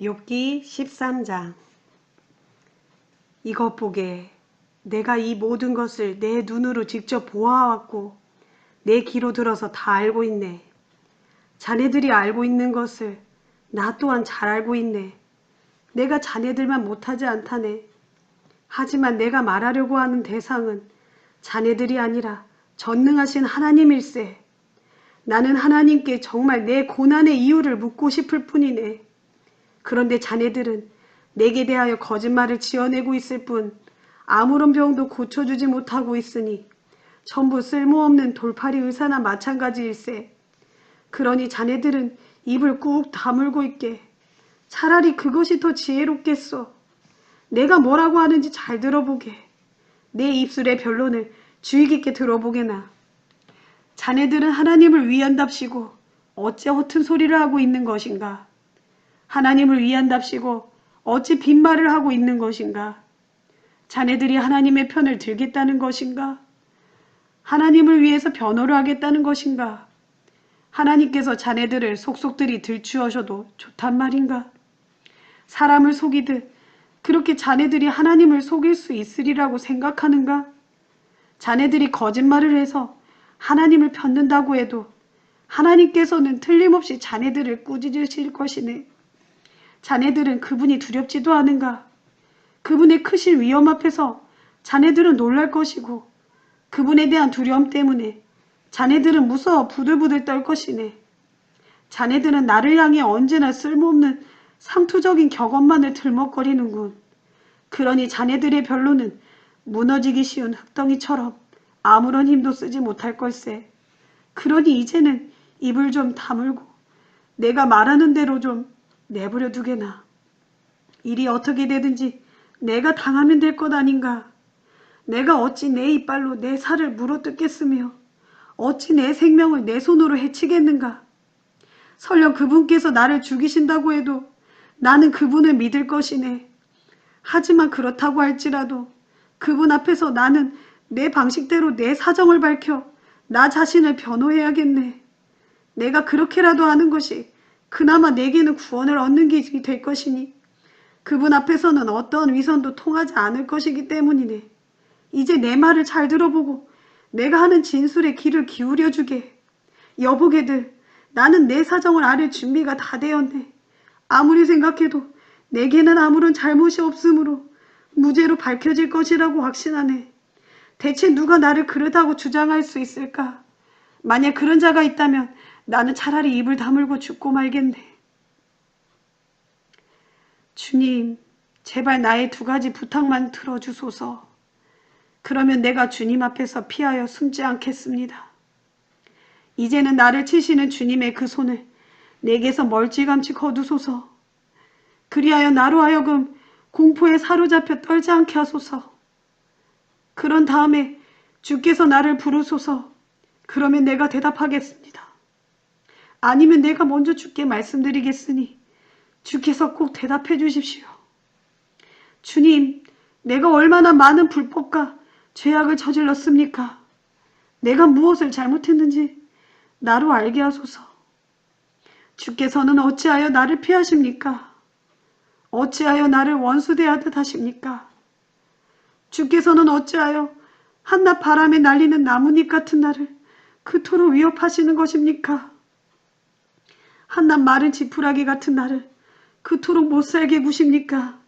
욥기 13장. 이것 보게, 내가 이 모든 것을 내 눈으로 직접 보아왔고 내 귀로 들어서 다 알고 있네. 자네들이 알고 있는 것을 나 또한 잘 알고 있네. 내가 자네들만 못하지 않다네. 하지만 내가 말하려고 하는 대상은 자네들이 아니라 전능하신 하나님일세. 나는 하나님께 정말 내 고난의 이유를 묻고 싶을 뿐이네. 그런데 자네들은 내게 대하여 거짓말을 지어내고 있을 뿐 아무런 병도 고쳐주지 못하고 있으니 전부 쓸모없는 돌팔이 의사나 마찬가지일세. 그러니 자네들은 입을 꾹 다물고 있게. 차라리 그것이 더 지혜롭겠소. 내가 뭐라고 하는지 잘 들어보게. 내 입술의 변론을 주의 깊게 들어보게나. 자네들은 하나님을 위한답시고 어째 허튼 소리를 하고 있는 것인가? 하나님을 위한답시고 어찌 빈말을 하고 있는 것인가? 자네들이 하나님의 편을 들겠다는 것인가? 하나님을 위해서 변호를 하겠다는 것인가? 하나님께서 자네들을 속속들이 들추어셔도 좋단 말인가? 사람을 속이듯 그렇게 자네들이 하나님을 속일 수 있으리라고 생각하는가? 자네들이 거짓말을 해서 하나님을 편든다고 해도 하나님께서는 틀림없이 자네들을 꾸짖으실 것이네. 자네들은 그분이 두렵지도 않은가? 그분의 크신 위엄 앞에서 자네들은 놀랄 것이고 그분에 대한 두려움 때문에 자네들은 무서워 부들부들 떨 것이네. 자네들은 나를 향해 언제나 쓸모없는 상투적인 격언만을 들먹거리는군. 그러니 자네들의 변론은 무너지기 쉬운 흙덩이처럼 아무런 힘도 쓰지 못할 걸세. 그러니 이제는 입을 좀 다물고 내가 말하는 대로 좀 내버려 두게나. 일이 어떻게 되든지 내가 당하면 될 것 아닌가. 내가 어찌 내 이빨로 내 살을 물어뜯겠으며 어찌 내 생명을 내 손으로 해치겠는가. 설령 그분께서 나를 죽이신다고 해도 나는 그분을 믿을 것이네. 하지만 그렇다고 할지라도 그분 앞에서 나는 내 방식대로 내 사정을 밝혀 나 자신을 변호해야겠네. 내가 그렇게라도 하는 것이 그나마 내게는 구원을 얻는 길이 될 것이니 그분 앞에서는 어떠한 위선도 통하지 않을 것이기 때문이네. 이제 내 말을 잘 들어보고 내가 하는 진술에 귀를 기울여주게. 여보게들, 나는 내 사정을 앓을 준비가 다 되었네. 아무리 생각해도 내게는 아무런 잘못이 없으므로 무죄로 밝혀질 것이라고 확신하네. 대체 누가 나를 그러다고 주장할 수 있을까? 만약 그런 자가 있다면 나는 차라리 입을 다물고 죽고 말겠네. 주님, 제발 나의 두 가지 부탁만 들어주소서. 그러면 내가 주님 앞에서 피하여 숨지 않겠습니다. 이제는 나를 치시는 주님의 그 손을 내게서 멀찌감치 거두소서. 그리하여 나로 하여금 공포에 사로잡혀 떨지 않게 하소서. 그런 다음에 주께서 나를 부르소서. 그러면 내가 대답하겠습니다. 아니면 내가 먼저 주께 말씀드리겠으니 주께서 꼭 대답해 주십시오. 주님, 내가 얼마나 많은 불법과 죄악을 저질렀습니까? 내가 무엇을 잘못했는지 나로 알게 하소서. 주께서는 어찌하여 나를 피하십니까? 어찌하여 나를 원수 대하듯 하십니까? 주께서는 어찌하여 한낮 바람에 날리는 나뭇잎 같은 나를 그토록 위협하시는 것입니까? 한낱 마른 지푸라기 같은 나를 그토록 못살게 구십니까?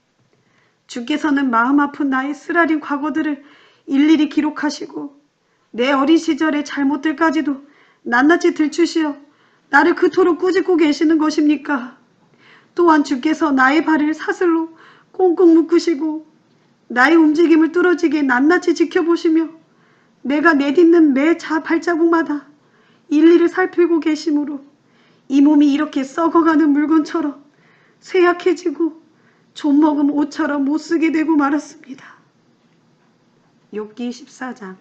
주께서는 마음 아픈 나의 쓰라린 과거들을 일일이 기록하시고 내 어린 시절의 잘못들까지도 낱낱이 들추시어 나를 그토록 꾸짖고 계시는 것입니까? 또한 주께서 나의 발을 사슬로 꽁꽁 묶으시고 나의 움직임을 뚫어지게 낱낱이 지켜보시며 내가 내딛는 매 발자국마다 일일이 살피고 계시므로 이 몸이 이렇게 썩어가는 물건처럼 쇠약해지고 좀먹은 옷처럼 못쓰게 되고 말았습니다. 욥기 14장.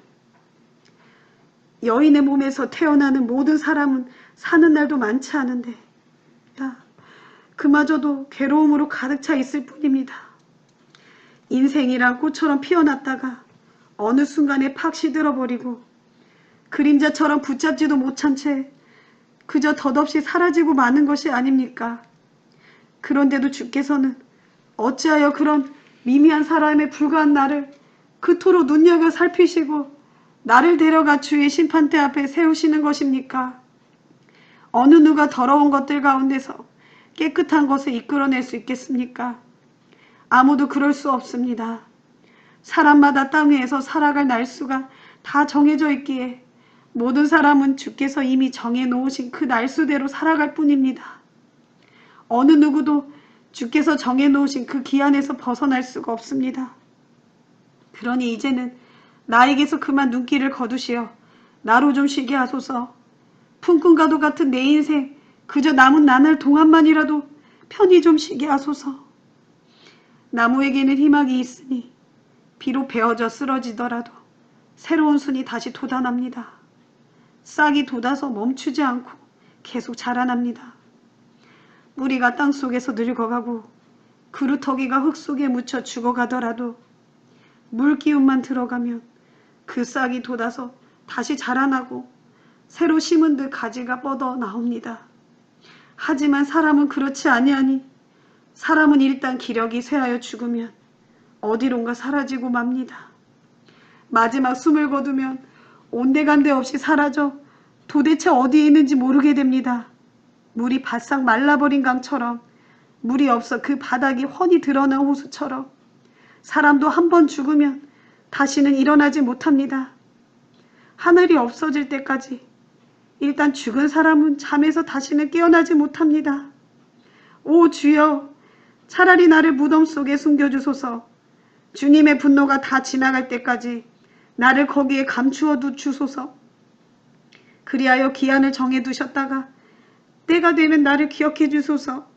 여인의 몸에서 태어나는 모든 사람은 사는 날도 많지 않은데 그마저도 괴로움으로 가득 차 있을 뿐입니다. 인생이란 꽃처럼 피어났다가 어느 순간에 팍 시들어버리고 그림자처럼 붙잡지도 못한 채 그저 덧없이 사라지고 마는 것이 아닙니까? 그런데도 주께서는 어찌하여 그런 미미한 사람에 불과한 나를 그토록 눈여겨 살피시고 나를 데려가 주의 심판대 앞에 세우시는 것입니까? 어느 누가 더러운 것들 가운데서 깨끗한 것을 이끌어낼 수 있겠습니까? 아무도 그럴 수 없습니다. 사람마다 땅 위에서 살아갈 날수가 다 정해져 있기에 모든 사람은 주께서 이미 정해놓으신 그 날수대로 살아갈 뿐입니다. 어느 누구도 주께서 정해놓으신 그 기한에서 벗어날 수가 없습니다. 그러니 이제는 나에게서 그만 눈길을 거두시어 나로 좀 쉬게 하소서. 품꾼과도 같은 내 인생 그저 남은 나날 동안만이라도 편히 좀 쉬게 하소서. 나무에게는 희망이 있으니 비록 베어져 쓰러지더라도 새로운 순이 다시 돋아납니다. 싹이 돋아서 멈추지 않고 계속 자라납니다. 뿌리가 땅속에서 늙어가고 그루터기가 흙 속에 묻혀 죽어가더라도 물 기운만 들어가면 그 싹이 돋아서 다시 자라나고 새로 심은 듯 가지가 뻗어 나옵니다. 하지만 사람은 그렇지 아니하니 사람은 일단 기력이 쇠하여 죽으면 어디론가 사라지고 맙니다. 마지막 숨을 거두면 온데간데 없이 사라져 도대체 어디에 있는지 모르게 됩니다. 물이 바싹 말라버린 강처럼, 물이 없어 그 바닥이 훤히 드러난 호수처럼 사람도 한 번 죽으면 다시는 일어나지 못합니다. 하늘이 없어질 때까지 일단 죽은 사람은 잠에서 다시는 깨어나지 못합니다. 오 주여, 차라리 나를 무덤 속에 숨겨주소서. 주님의 분노가 다 지나갈 때까지 나를 거기에 감추어 주소서. 그리하여 기한을 정해두셨다가 때가 되면 나를 기억해 주소서.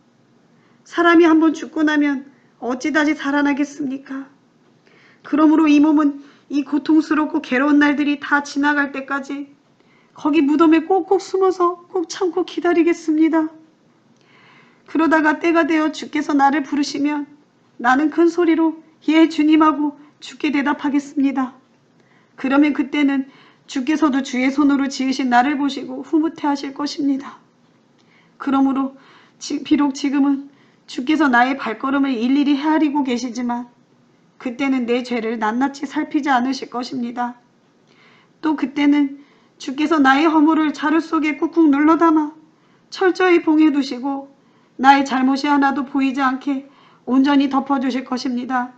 사람이 한번 죽고 나면 어찌 다시 살아나겠습니까? 그러므로 이 몸은 이 고통스럽고 괴로운 날들이 다 지나갈 때까지 거기 무덤에 꼭꼭 숨어서 꼭 참고 기다리겠습니다. 그러다가 때가 되어 주께서 나를 부르시면 나는 큰 소리로 예 주님하고 주께 대답하겠습니다. 그러면 그때는 주께서도 주의 손으로 지으신 나를 보시고 흐뭇해 하실 것입니다. 그러므로 비록 지금은 주께서 나의 발걸음을 일일이 헤아리고 계시지만 그때는 내 죄를 낱낱이 살피지 않으실 것입니다. 또 그때는 주께서 나의 허물을 자루 속에 꾹꾹 눌러 담아 철저히 봉해 두시고 나의 잘못이 하나도 보이지 않게 온전히 덮어주실 것입니다.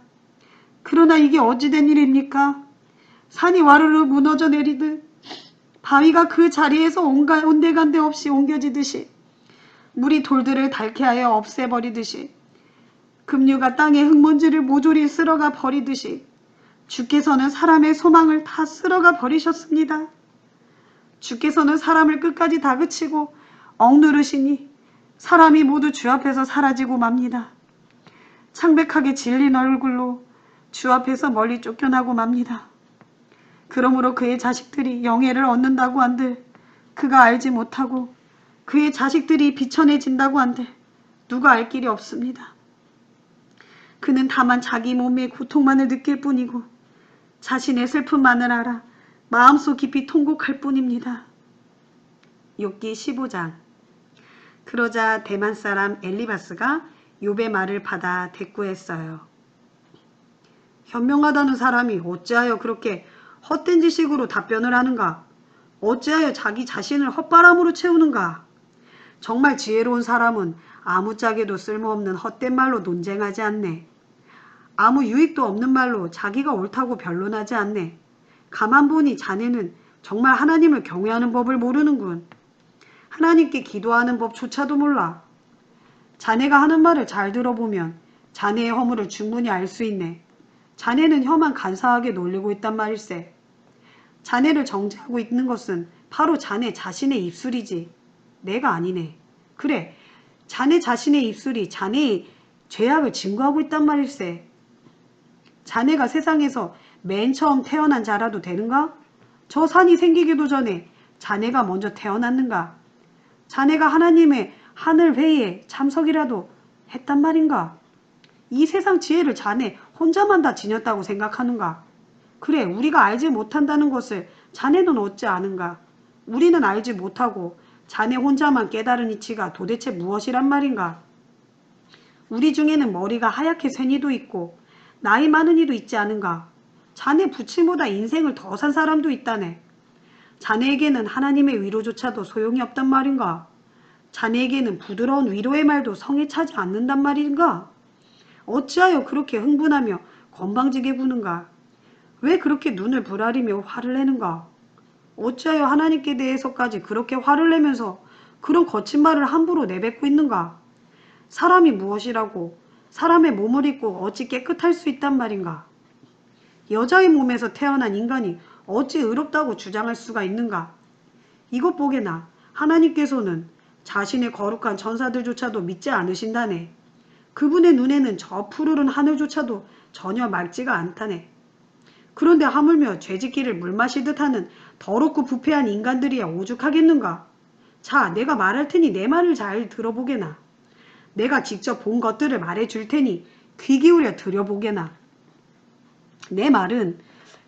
그러나 이게 어찌 된 일입니까? 산이 와르르 무너져 내리듯 바위가 그 자리에서 온데간데 없이 옮겨지듯이 물이 돌들을 닳게 하여 없애버리듯이 급류가 땅의 흙먼지를 모조리 쓸어가 버리듯이 주께서는 사람의 소망을 다 쓸어가 버리셨습니다. 주께서는 사람을 끝까지 다그치고 억누르시니 사람이 모두 주 앞에서 사라지고 맙니다. 창백하게 질린 얼굴로 주 앞에서 멀리 쫓겨나고 맙니다. 그러므로 그의 자식들이 영예를 얻는다고 한들 그가 알지 못하고 그의 자식들이 비천해진다고 한들 누가 알 길이 없습니다. 그는 다만 자기 몸의 고통만을 느낄 뿐이고 자신의 슬픔만을 알아 마음속 깊이 통곡할 뿐입니다. 욥기 15장. 그러자 대만 사람 엘리바스가 욥의 말을 받아 대꾸했어요. 현명하다는 사람이 어찌하여 그렇게 헛된 지식으로 답변을 하는가? 어찌하여 자기 자신을 헛바람으로 채우는가? 정말 지혜로운 사람은 아무짝에도 쓸모없는 헛된 말로 논쟁하지 않네. 아무 유익도 없는 말로 자기가 옳다고 변론하지 않네. 가만 보니 자네는 정말 하나님을 경외하는 법을 모르는군. 하나님께 기도하는 법조차도 몰라. 자네가 하는 말을 잘 들어보면 자네의 허물을 충분히 알 수 있네. 자네는 혀만 간사하게 놀리고 있단 말일세. 자네를 정죄하고 있는 것은 바로 자네 자신의 입술이지 내가 아니네. 그래, 자네 자신의 입술이 자네의 죄악을 증거하고 있단 말일세. 자네가 세상에서 맨 처음 태어난 자라도 되는가? 저 산이 생기기도 전에 자네가 먼저 태어났는가? 자네가 하나님의 하늘 회의에 참석이라도 했단 말인가? 이 세상 지혜를 자네 혼자만 다 지녔다고 생각하는가? 그래, 우리가 알지 못한다는 것을 자네는 어찌 아는가? 우리는 알지 못하고 자네 혼자만 깨달은 이치가 도대체 무엇이란 말인가? 우리 중에는 머리가 하얗게 센 이도 있고 나이 많은 이도 있지 않은가? 자네 부친보다 인생을 더 산 사람도 있다네. 자네에게는 하나님의 위로조차도 소용이 없단 말인가? 자네에게는 부드러운 위로의 말도 성에 차지 않는단 말인가? 어찌하여 그렇게 흥분하며 건방지게 구는가? 왜 그렇게 눈을 부라리며 화를 내는가? 어찌하여 하나님께 대해서까지 그렇게 화를 내면서 그런 거친 말을 함부로 내뱉고 있는가? 사람이 무엇이라고 사람의 몸을 입고 어찌 깨끗할 수 있단 말인가? 여자의 몸에서 태어난 인간이 어찌 의롭다고 주장할 수가 있는가? 이것 보게나 하나님께서는 자신의 거룩한 천사들조차도 믿지 않으신다네. 그분의 눈에는 저 푸르른 하늘조차도 전혀 맑지가 않다네. 그런데 하물며 죄짓기를 물마시듯 하는 더럽고 부패한 인간들이야 오죽하겠는가? 자, 내가 말할 테니 내 말을 잘 들어보게나. 내가 직접 본 것들을 말해줄 테니 귀 기울여 들여보게나. 내 말은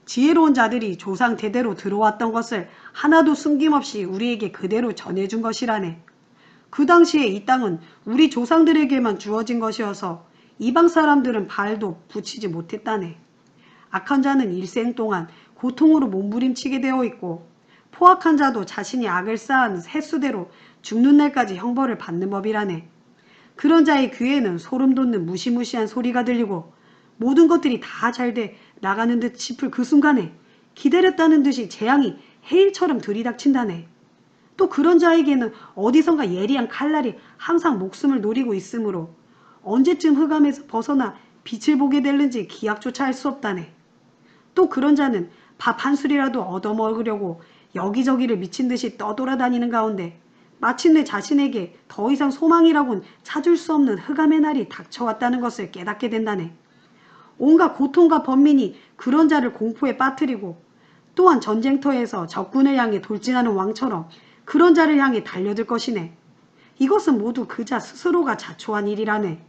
지혜로운 자들이 조상 대대로 들어왔던 것을 하나도 숨김없이 우리에게 그대로 전해준 것이라네. 그 당시에 이 땅은 우리 조상들에게만 주어진 것이어서 이방 사람들은 발도 붙이지 못했다네. 악한 자는 일생 동안 고통으로 몸부림치게 되어 있고 포악한 자도 자신이 악을 쌓은 횟수대로 죽는 날까지 형벌을 받는 법이라네. 그런 자의 귀에는 소름 돋는 무시무시한 소리가 들리고 모든 것들이 다 잘 돼 나가는 듯 싶을 그 순간에 기다렸다는 듯이 재앙이 해일처럼 들이닥친다네. 또 그런 자에게는 어디선가 예리한 칼날이 항상 목숨을 노리고 있으므로 언제쯤 흑암에서 벗어나 빛을 보게 될는지 기약조차 할 수 없다네. 또 그런 자는 밥 한 술이라도 얻어먹으려고 여기저기를 미친 듯이 떠돌아다니는 가운데 마침내 자신에게 더 이상 소망이라곤 찾을 수 없는 흑암의 날이 닥쳐왔다는 것을 깨닫게 된다네. 온갖 고통과 번민이 그런 자를 공포에 빠뜨리고 또한 전쟁터에서 적군을 향해 돌진하는 왕처럼 그런 자를 향해 달려들 것이네. 이것은 모두 그 자 스스로가 자초한 일이라네.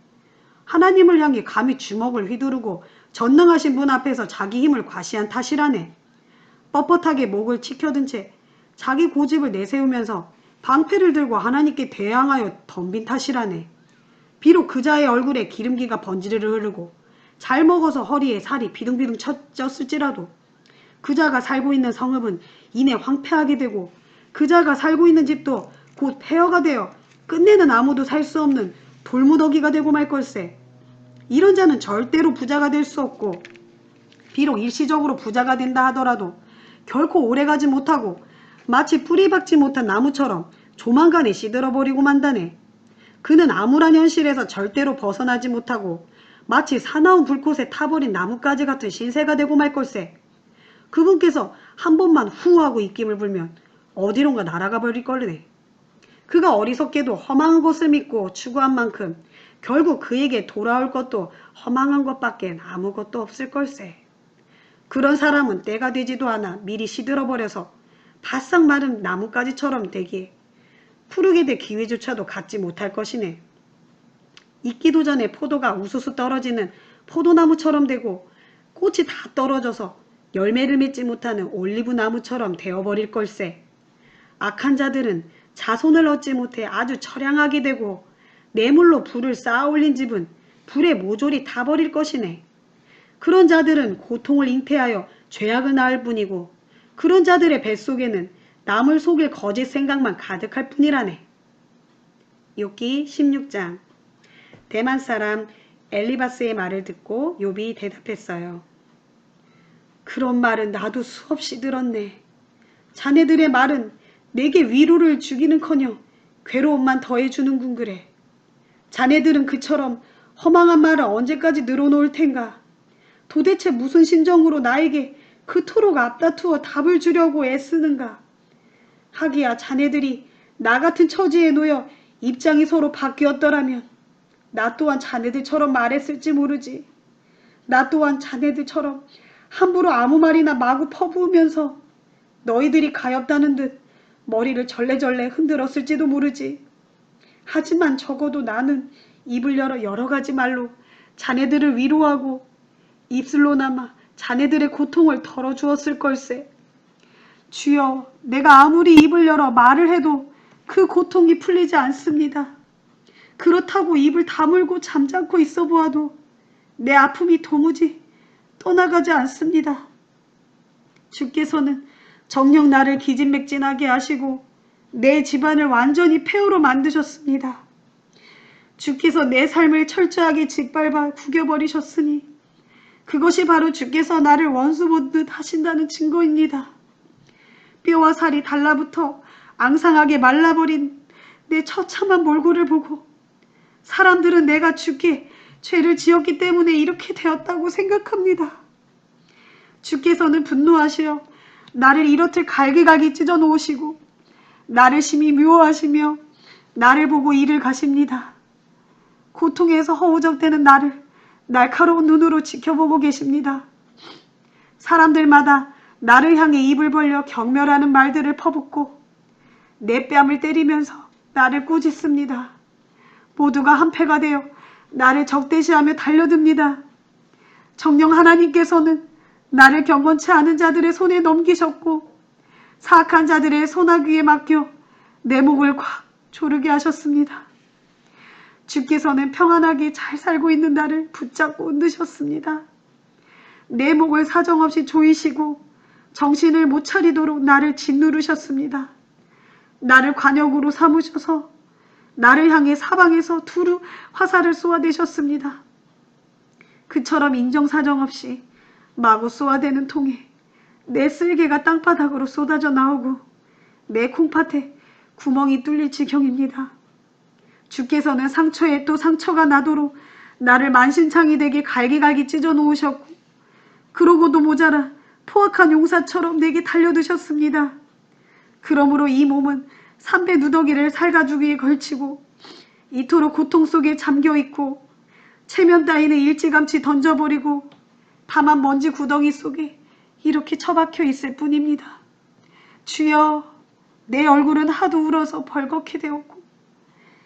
하나님을 향해 감히 주먹을 휘두르고 전능하신 분 앞에서 자기 힘을 과시한 탓이라네. 뻣뻣하게 목을 치켜든 채 자기 고집을 내세우면서 방패를 들고 하나님께 대항하여 덤빈 탓이라네. 비록 그 자의 얼굴에 기름기가 번지르르 흐르고 잘 먹어서 허리에 살이 비둥비둥 쪘을지라도 그 자가 살고 있는 성읍은 이내 황폐하게 되고 그 자가 살고 있는 집도 곧 폐허가 되어 끝내는 아무도 살 수 없는 돌무더기가 되고 말 걸세. 이런 자는 절대로 부자가 될 수 없고 비록 일시적으로 부자가 된다 하더라도 결코 오래가지 못하고 마치 뿌리 박지 못한 나무처럼 조만간에 시들어버리고 만다네. 그는 암울한 현실에서 절대로 벗어나지 못하고 마치 사나운 불꽃에 타버린 나뭇가지 같은 신세가 되고 말 걸세. 그분께서 한 번만 후 하고 입김을 불면 어디론가 날아가 버릴 거네. 그가 어리석게도 허망한 것을 믿고 추구한 만큼 결국 그에게 돌아올 것도 허망한 것밖엔 아무것도 없을 걸세. 그런 사람은 때가 되지도 않아 미리 시들어버려서 바싹 마른 나뭇가지처럼 되기에 푸르게 될 기회조차도 갖지 못할 것이네. 익기도 전에 포도가 우수수 떨어지는 포도나무처럼 되고 꽃이 다 떨어져서 열매를 맺지 못하는 올리브 나무처럼 되어버릴 걸세. 악한 자들은 자손을 얻지 못해 아주 처량하게 되고 뇌물로 불을 쌓아 올린 집은 불에 모조리 타버릴 것이네. 그런 자들은 고통을 잉태하여 죄악을 낳을 뿐이고 그런 자들의 뱃속에는 남을 속일 거짓 생각만 가득할 뿐이라네. 욥기 16장. 대만 사람 엘리바스의 말을 듣고 욥이 대답했어요. 그런 말은 나도 수없이 들었네. 자네들의 말은 내게 위로를 주기는커녕 괴로움만 더해주는군 그래. 자네들은 그처럼 허망한 말을 언제까지 늘어놓을 텐가. 도대체 무슨 심정으로 나에게 그토록 앞다투어 답을 주려고 애쓰는가. 하기야 자네들이 나 같은 처지에 놓여 입장이 서로 바뀌었더라면 나 또한 자네들처럼 말했을지 모르지. 나 또한 자네들처럼 함부로 아무 말이나 마구 퍼부으면서 너희들이 가엾다는 듯 머리를 절레절레 흔들었을지도 모르지. 하지만 적어도 나는 입을 열어 여러 가지 말로 자네들을 위로하고 입술로나마 자네들의 고통을 덜어주었을 걸세. 주여, 내가 아무리 입을 열어 말을 해도 그 고통이 풀리지 않습니다. 그렇다고 입을 다물고 잠잠고 있어 보아도 내 아픔이 도무지 떠나가지 않습니다. 주께서는 정녕 나를 기진맥진하게 하시고 내 집안을 완전히 폐허로 만드셨습니다. 주께서 내 삶을 철저하게 짓밟아 구겨버리셨으니 그것이 바로 주께서 나를 원수 보듯 하신다는 증거입니다. 뼈와 살이 달라붙어 앙상하게 말라버린 내 처참한 몰골을 보고 사람들은 내가 주께 죄를 지었기 때문에 이렇게 되었다고 생각합니다. 주께서는 분노하시어 나를 이렇듯 갈기갈기 찢어 놓으시고 나를 심히 미워하시며 나를 보고 이를 가십니다. 고통에서 허우적대는 나를 날카로운 눈으로 지켜보고 계십니다. 사람들마다 나를 향해 입을 벌려 경멸하는 말들을 퍼붓고 내 뺨을 때리면서 나를 꾸짖습니다. 모두가 한패가 되어 나를 적대시하며 달려듭니다. 정녕 하나님께서는 나를 경건치 않은 자들의 손에 넘기셨고 사악한 자들의 손아귀에 맡겨 내 목을 콱 조르게 하셨습니다. 주께서는 평안하게 잘 살고 있는 나를 붙잡고 넣으셨습니다. 내 목을 사정없이 조이시고 정신을 못 차리도록 나를 짓누르셨습니다. 나를 관역으로 삼으셔서 나를 향해 사방에서 두루 화살을 쏘아대셨습니다. 그처럼 인정사정 없이 마구 쏘아대는 통에 내 쓸개가 땅바닥으로 쏟아져 나오고 내 콩팥에 구멍이 뚫릴 지경입니다. 주께서는 상처에 또 상처가 나도록 나를 만신창이 되게 갈기갈기 찢어 놓으셨고 그러고도 모자라 포악한 용사처럼 내게 달려드셨습니다. 그러므로 이 몸은 삼배 누더기를 살가죽이에 걸치고 이토록 고통 속에 잠겨있고 체면 따위는 일찌감치 던져버리고 다만 먼지 구덩이 속에 이렇게 처박혀 있을 뿐입니다. 주여, 내 얼굴은 하도 울어서 벌겋게 되었고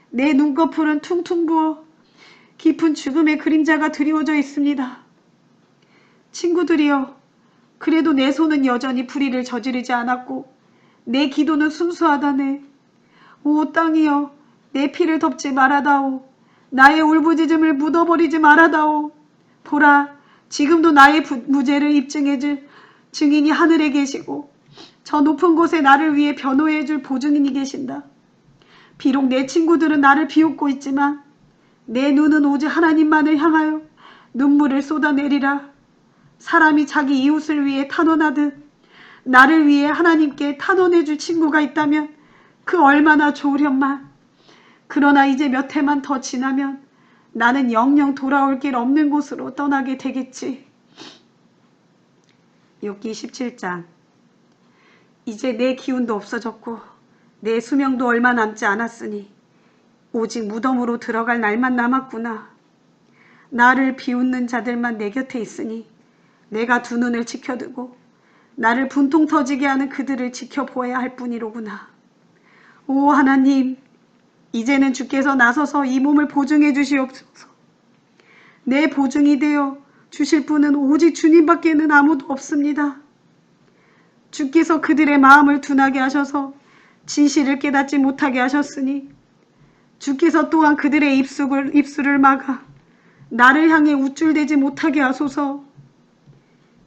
내 눈꺼풀은 퉁퉁 부어 깊은 죽음의 그림자가 드리워져 있습니다. 친구들이여, 그래도 내 손은 여전히 불의를 저지르지 않았고 내 기도는 순수하다네. 오 땅이여, 내 피를 덮지 말아다오. 나의 울부짖음을 묻어버리지 말아다오. 보라, 지금도 나의 무죄를 입증해줄 증인이 하늘에 계시고 저 높은 곳에 나를 위해 변호해줄 보증인이 계신다. 비록 내 친구들은 나를 비웃고 있지만 내 눈은 오직 하나님만을 향하여 눈물을 쏟아내리라. 사람이 자기 이웃을 위해 탄원하듯 나를 위해 하나님께 탄원해줄 친구가 있다면 그 얼마나 좋으련만. 그러나 이제 몇 해만 더 지나면 나는 영영 돌아올 길 없는 곳으로 떠나게 되겠지. 욥기 17장. 이제 내 기운도 없어졌고 내 수명도 얼마 남지 않았으니 오직 무덤으로 들어갈 날만 남았구나. 나를 비웃는 자들만 내 곁에 있으니 내가 두 눈을 지켜두고 나를 분통 터지게 하는 그들을 지켜보아야 할 뿐이로구나. 오 하나님, 이제는 주께서 나서서 이 몸을 보증해 주시옵소서. 내 보증이 되어 주실 분은 오직 주님밖에는 아무도 없습니다. 주께서 그들의 마음을 둔하게 하셔서 진실을 깨닫지 못하게 하셨으니 주께서 또한 그들의 입술을 막아 나를 향해 우쭐대지 못하게 하소서.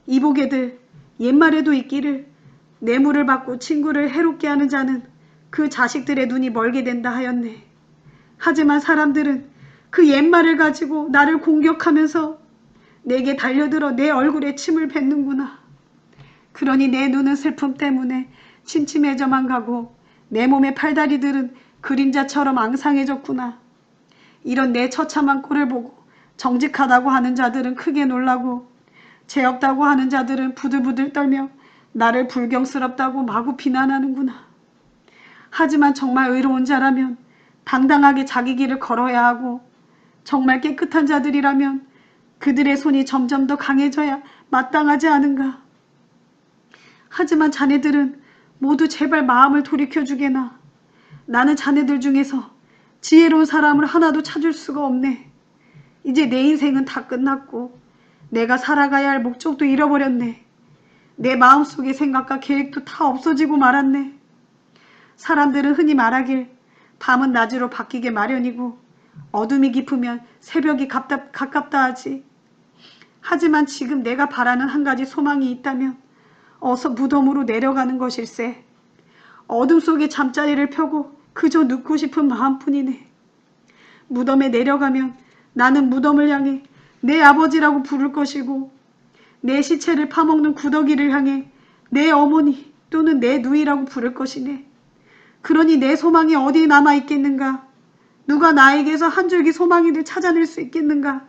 이보게들, 옛말에도 있기를 뇌물을 받고 친구를 해롭게 하는 자는 그 자식들의 눈이 멀게 된다 하였네. 하지만 사람들은 그 옛말을 가지고 나를 공격하면서 내게 달려들어 내 얼굴에 침을 뱉는구나. 그러니 내 눈은 슬픔 때문에 침침해져만 가고 내 몸의 팔다리들은 그림자처럼 앙상해졌구나. 이런 내 처참한 꼴을 보고 정직하다고 하는 자들은 크게 놀라고 죄 없다고 하는 자들은 부들부들 떨며 나를 불경스럽다고 마구 비난하는구나. 하지만 정말 의로운 자라면 당당하게 자기 길을 걸어야 하고 정말 깨끗한 자들이라면 그들의 손이 점점 더 강해져야 마땅하지 않은가. 하지만 자네들은 모두 제발 마음을 돌이켜주게나. 나는 자네들 중에서 지혜로운 사람을 하나도 찾을 수가 없네. 이제 내 인생은 다 끝났고 내가 살아가야 할 목적도 잃어버렸네. 내 마음속의 생각과 계획도 다 없어지고 말았네. 사람들은 흔히 말하길 밤은 낮으로 바뀌게 마련이고 어둠이 깊으면 새벽이 가깝다 하지. 하지만 지금 내가 바라는 한 가지 소망이 있다면 어서 무덤으로 내려가는 것일세. 어둠 속에 잠자리를 펴고 그저 눕고 싶은 마음뿐이네. 무덤에 내려가면 나는 무덤을 향해 내 아버지라고 부를 것이고 내 시체를 파먹는 구더기를 향해 내 어머니 또는 내 누이라고 부를 것이네. 그러니 내 소망이 어디에 남아있겠는가? 누가 나에게서 한 줄기 소망이를 찾아낼 수 있겠는가?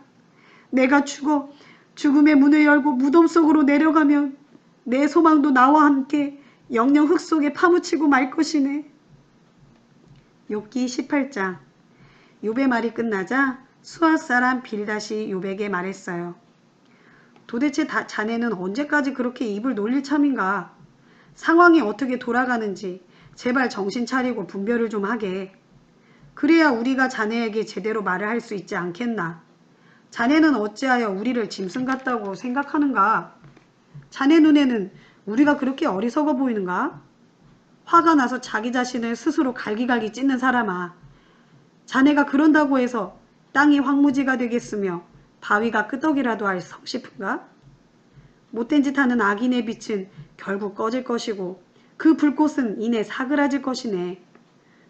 내가 죽어 죽음의 문을 열고 무덤 속으로 내려가면 내 소망도 나와 함께 영영 흙 속에 파묻히고 말 것이네. 욥기 18장. 욥의 말이 끝나자 수앗 사람 빌닷이 욥에게 말했어요. 도대체 자네는 언제까지 그렇게 입을 놀릴 참인가? 상황이 어떻게 돌아가는지 제발 정신 차리고 분별을 좀 하게. 그래야 우리가 자네에게 제대로 말을 할 수 있지 않겠나? 자네는 어찌하여 우리를 짐승 같다고 생각하는가? 자네 눈에는 우리가 그렇게 어리석어 보이는가? 화가 나서 자기 자신을 스스로 갈기갈기 찢는 사람아. 자네가 그런다고 해서 땅이 황무지가 되겠으며 바위가 끄떡이라도 할 성싶은가? 못된 짓 하는 악인의 빛은 결국 꺼질 것이고 그 불꽃은 이내 사그라질 것이네.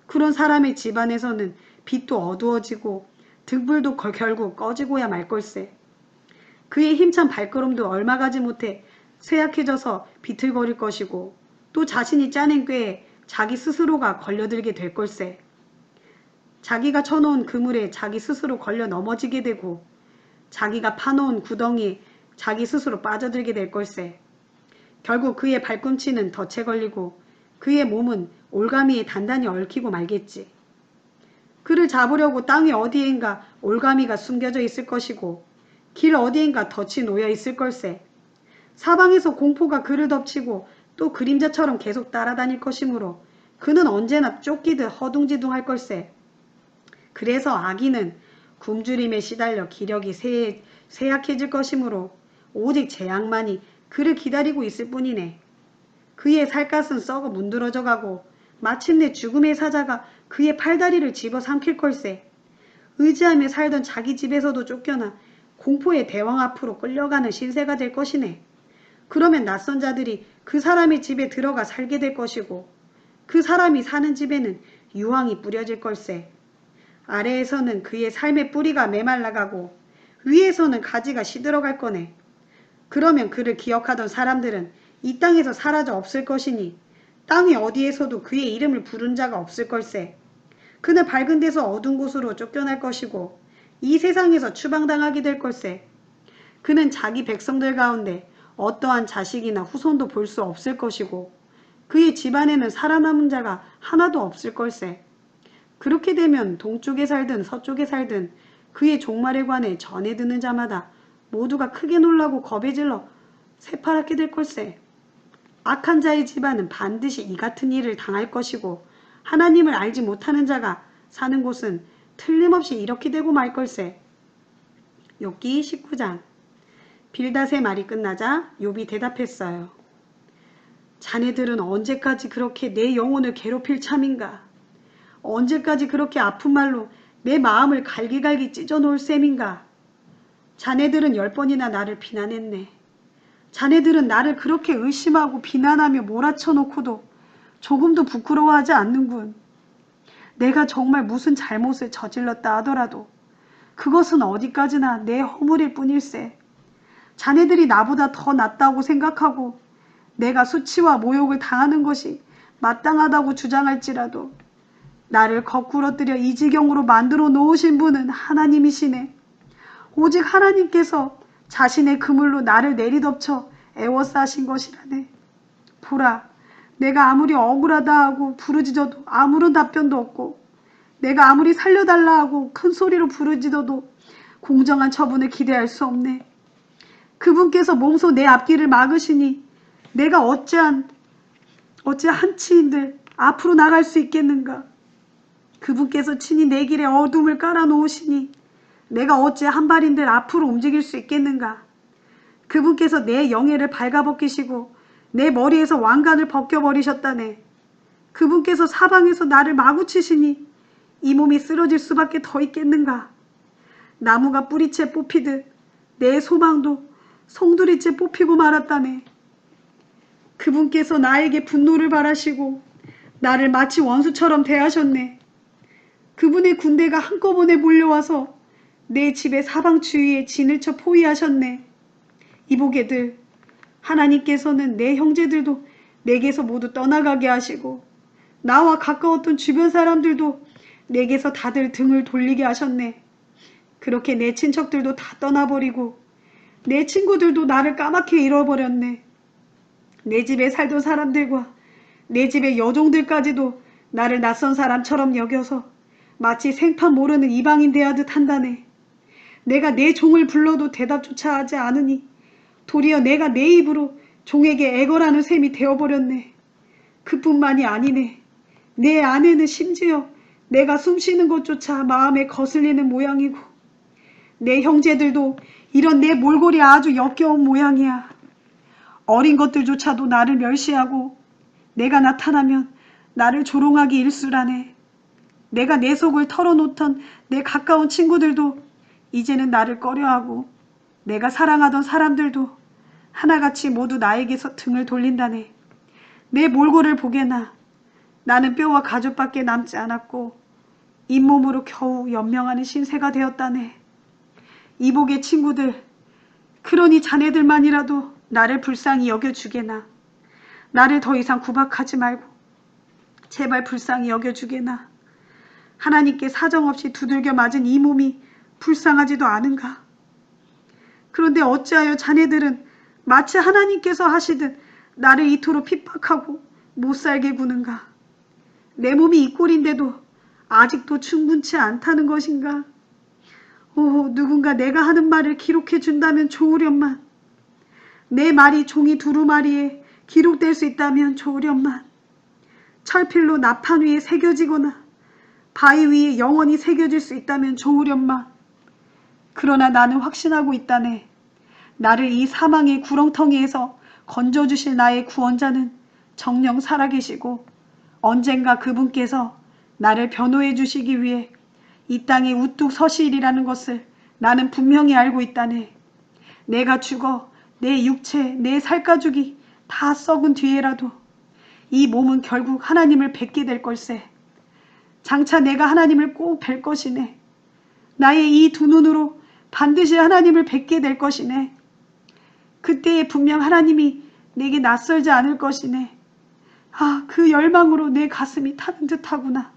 그런 사람의 집안에서는 빛도 어두워지고 등불도 결국 꺼지고야 말 걸세. 그의 힘찬 발걸음도 얼마 가지 못해 쇠약해져서 비틀거릴 것이고 또 자신이 짜낸 꾀에 자기 스스로가 걸려들게 될 걸세. 자기가 쳐놓은 그물에 자기 스스로 걸려 넘어지게 되고 자기가 파놓은 구덩이에 자기 스스로 빠져들게 될 걸세. 결국 그의 발꿈치는 덫에 걸리고 그의 몸은 올가미에 단단히 얽히고 말겠지. 그를 잡으려고 땅의 어디엔가 올가미가 숨겨져 있을 것이고 길 어디엔가 덫이 놓여 있을 걸세. 사방에서 공포가 그를 덮치고 또 그림자처럼 계속 따라다닐 것이므로 그는 언제나 쫓기듯 허둥지둥할 걸세. 그래서 악인은 굶주림에 시달려 기력이 쇠약해질 것이므로 오직 재앙만이 그를 기다리고 있을 뿐이네. 그의 살갗은 썩어 문드러져 가고 마침내 죽음의 사자가 그의 팔다리를 집어삼킬 걸세. 의지하며 살던 자기 집에서도 쫓겨나 공포의 대왕 앞으로 끌려가는 신세가 될 것이네. 그러면 낯선 자들이 그 사람의 집에 들어가 살게 될 것이고 그 사람이 사는 집에는 유황이 뿌려질 걸세. 아래에서는 그의 삶의 뿌리가 메말라가고 위에서는 가지가 시들어갈 거네. 그러면 그를 기억하던 사람들은 이 땅에서 사라져 없을 것이니 땅의 어디에서도 그의 이름을 부른 자가 없을 걸세. 그는 밝은 데서 어두운 곳으로 쫓겨날 것이고 이 세상에서 추방당하게 될 걸세. 그는 자기 백성들 가운데 어떠한 자식이나 후손도 볼 수 없을 것이고 그의 집안에는 살아남은 자가 하나도 없을 걸세. 그렇게 되면 동쪽에 살든 서쪽에 살든 그의 종말에 관해 전해 듣는 자마다 모두가 크게 놀라고 겁에 질러 새파랗게 될 걸세. 악한 자의 집안은 반드시 이 같은 일을 당할 것이고 하나님을 알지 못하는 자가 사는 곳은 틀림없이 이렇게 되고 말 걸세. 욥기 19장. 빌닷의 말이 끝나자 욥이 대답했어요. 자네들은 언제까지 그렇게 내 영혼을 괴롭힐 참인가? 언제까지 그렇게 아픈 말로 내 마음을 갈기갈기 찢어 놓을 셈인가? 자네들은 10번이나 나를 비난했네. 자네들은 나를 그렇게 의심하고 비난하며 몰아쳐 놓고도 조금도 부끄러워하지 않는군. 내가 정말 무슨 잘못을 저질렀다 하더라도 그것은 어디까지나 내 허물일 뿐일세. 자네들이 나보다 더 낫다고 생각하고 내가 수치와 모욕을 당하는 것이 마땅하다고 주장할지라도 나를 거꾸러뜨려 이 지경으로 만들어 놓으신 분은 하나님이시네. 오직 하나님께서 자신의 그물로 나를 내리덮쳐 애워싸신 것이라네. 보라, 내가 아무리 억울하다 하고 부르짖어도 아무런 답변도 없고 내가 아무리 살려달라 하고 큰 소리로 부르짖어도 공정한 처분을 기대할 수 없네. 그분께서 몸소 내 앞길을 막으시니 내가 어찌 한치인들 앞으로 나갈 수 있겠는가. 그분께서 친히 내 길에 어둠을 깔아놓으시니 내가 어찌 한 발인들 앞으로 움직일 수 있겠는가. 그분께서 내 영예를 발가벗기시고 내 머리에서 왕관을 벗겨버리셨다네. 그분께서 사방에서 나를 마구치시니 이 몸이 쓰러질 수밖에 더 있겠는가. 나무가 뿌리채 뽑히듯 내 소망도 송두리째 뽑히고 말았다네. 그분께서 나에게 분노를 바라시고 나를 마치 원수처럼 대하셨네. 그분의 군대가 한꺼번에 몰려와서 내 집의 사방주위에 진을 쳐 포위하셨네. 이보게들, 하나님께서는 내 형제들도 내게서 모두 떠나가게 하시고 나와 가까웠던 주변 사람들도 내게서 다들 등을 돌리게 하셨네. 그렇게 내 친척들도 다 떠나버리고 내 친구들도 나를 까맣게 잃어버렸네. 내 집에 살던 사람들과 내 집의 여종들까지도 나를 낯선 사람처럼 여겨서 마치 생판 모르는 이방인 대하듯 한다네. 내가 내 종을 불러도 대답조차 하지 않으니 도리어 내가 내 입으로 종에게 애걸하는 셈이 되어버렸네. 그뿐만이 아니네. 내 아내는 심지어 내가 숨쉬는 것조차 마음에 거슬리는 모양이고 내 형제들도 이런 내 몰골이 아주 역겨운 모양이야. 어린 것들조차도 나를 멸시하고 내가 나타나면 나를 조롱하기 일쑤라네. 내가 내 속을 털어놓던 내 가까운 친구들도 이제는 나를 꺼려하고 내가 사랑하던 사람들도 하나같이 모두 나에게서 등을 돌린다네. 내 몰골을 보게나 나는 뼈와 가죽밖에 남지 않았고 잇몸으로 겨우 연명하는 신세가 되었다네. 이복의 친구들, 그러니 자네들만이라도 나를 불쌍히 여겨주게나. 나를 더 이상 구박하지 말고 제발 불쌍히 여겨주게나. 하나님께 사정없이 두들겨 맞은 이 몸이 불쌍하지도 않은가. 그런데 어찌하여 자네들은 마치 하나님께서 하시듯 나를 이토록 핍박하고 못살게 구는가. 내 몸이 이 꼴인데도 아직도 충분치 않다는 것인가. 누군가 내가 하는 말을 기록해 준다면 좋으련만. 내 말이 종이 두루마리에 기록될 수 있다면 좋으련만. 철필로 나판 위에 새겨지거나 바위 위에 영원히 새겨질 수 있다면 좋으련만. 그러나 나는 확신하고 있다네. 나를 이 사망의 구렁텅이에서 건져주실 나의 구원자는 정녕 살아계시고 언젠가 그분께서 나를 변호해 주시기 위해 이 땅에 우뚝 서시리라는 것을 나는 분명히 알고 있다네. 내가 죽어 내 육체, 내 살가죽이 다 썩은 뒤에라도 이 몸은 결국 하나님을 뵙게 될 걸세. 장차 내가 하나님을 꼭 뵐 것이네. 나의 이 두 눈으로 반드시 하나님을 뵙게 될 것이네. 그때에 분명 하나님이 내게 낯설지 않을 것이네. 그 열망으로 내 가슴이 타는 듯하구나.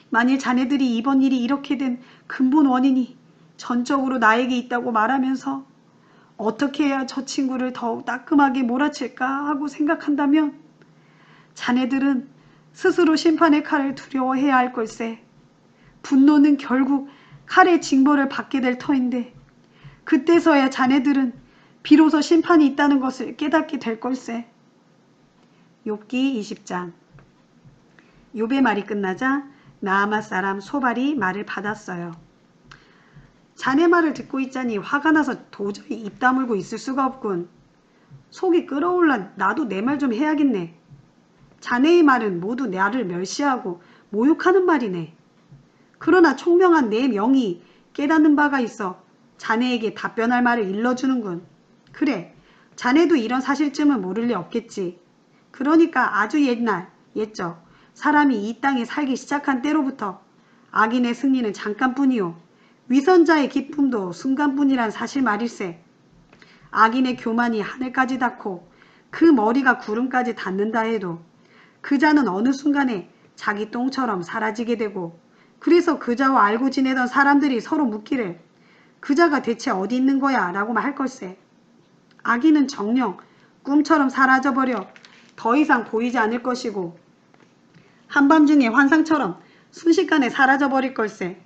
만일 자네들이 이번 일이 이렇게 된 근본 원인이 전적으로 나에게 있다고 말하면서 어떻게 해야 저 친구를 더욱 따끔하게 몰아칠까 하고 생각한다면 자네들은 스스로 심판의 칼을 두려워해야 할 걸세. 분노는 결국 칼의 징벌을 받게 될 터인데 그때서야 자네들은 비로소 심판이 있다는 것을 깨닫게 될 걸세. 욥기 20장. 욥의 말이 끝나자 나아마 사람 소발이 말을 받았어요. 자네 말을 듣고 있자니 화가 나서 도저히 입 다물고 있을 수가 없군. 속이 끓어올라 나도 내 말 좀 해야겠네. 자네의 말은 모두 나를 멸시하고 모욕하는 말이네. 그러나 총명한 내 명이 깨닫는 바가 있어 자네에게 답변할 말을 일러주는군. 그래, 자네도 이런 사실쯤은 모를 리 없겠지. 그러니까 아주 옛적 사람이 이 땅에 살기 시작한 때로부터 악인의 승리는 잠깐뿐이요 위선자의 기쁨도 순간뿐이란 사실 말일세. 악인의 교만이 하늘까지 닿고 그 머리가 구름까지 닿는다 해도 그 자는 어느 순간에 자기 똥처럼 사라지게 되고 그래서 그 자와 알고 지내던 사람들이 서로 묻기를 그 자가 대체 어디 있는 거야 라고 할 걸세. 악인은 정녕 꿈처럼 사라져버려 더 이상 보이지 않을 것이고 한밤중에 환상처럼 순식간에 사라져버릴 걸세.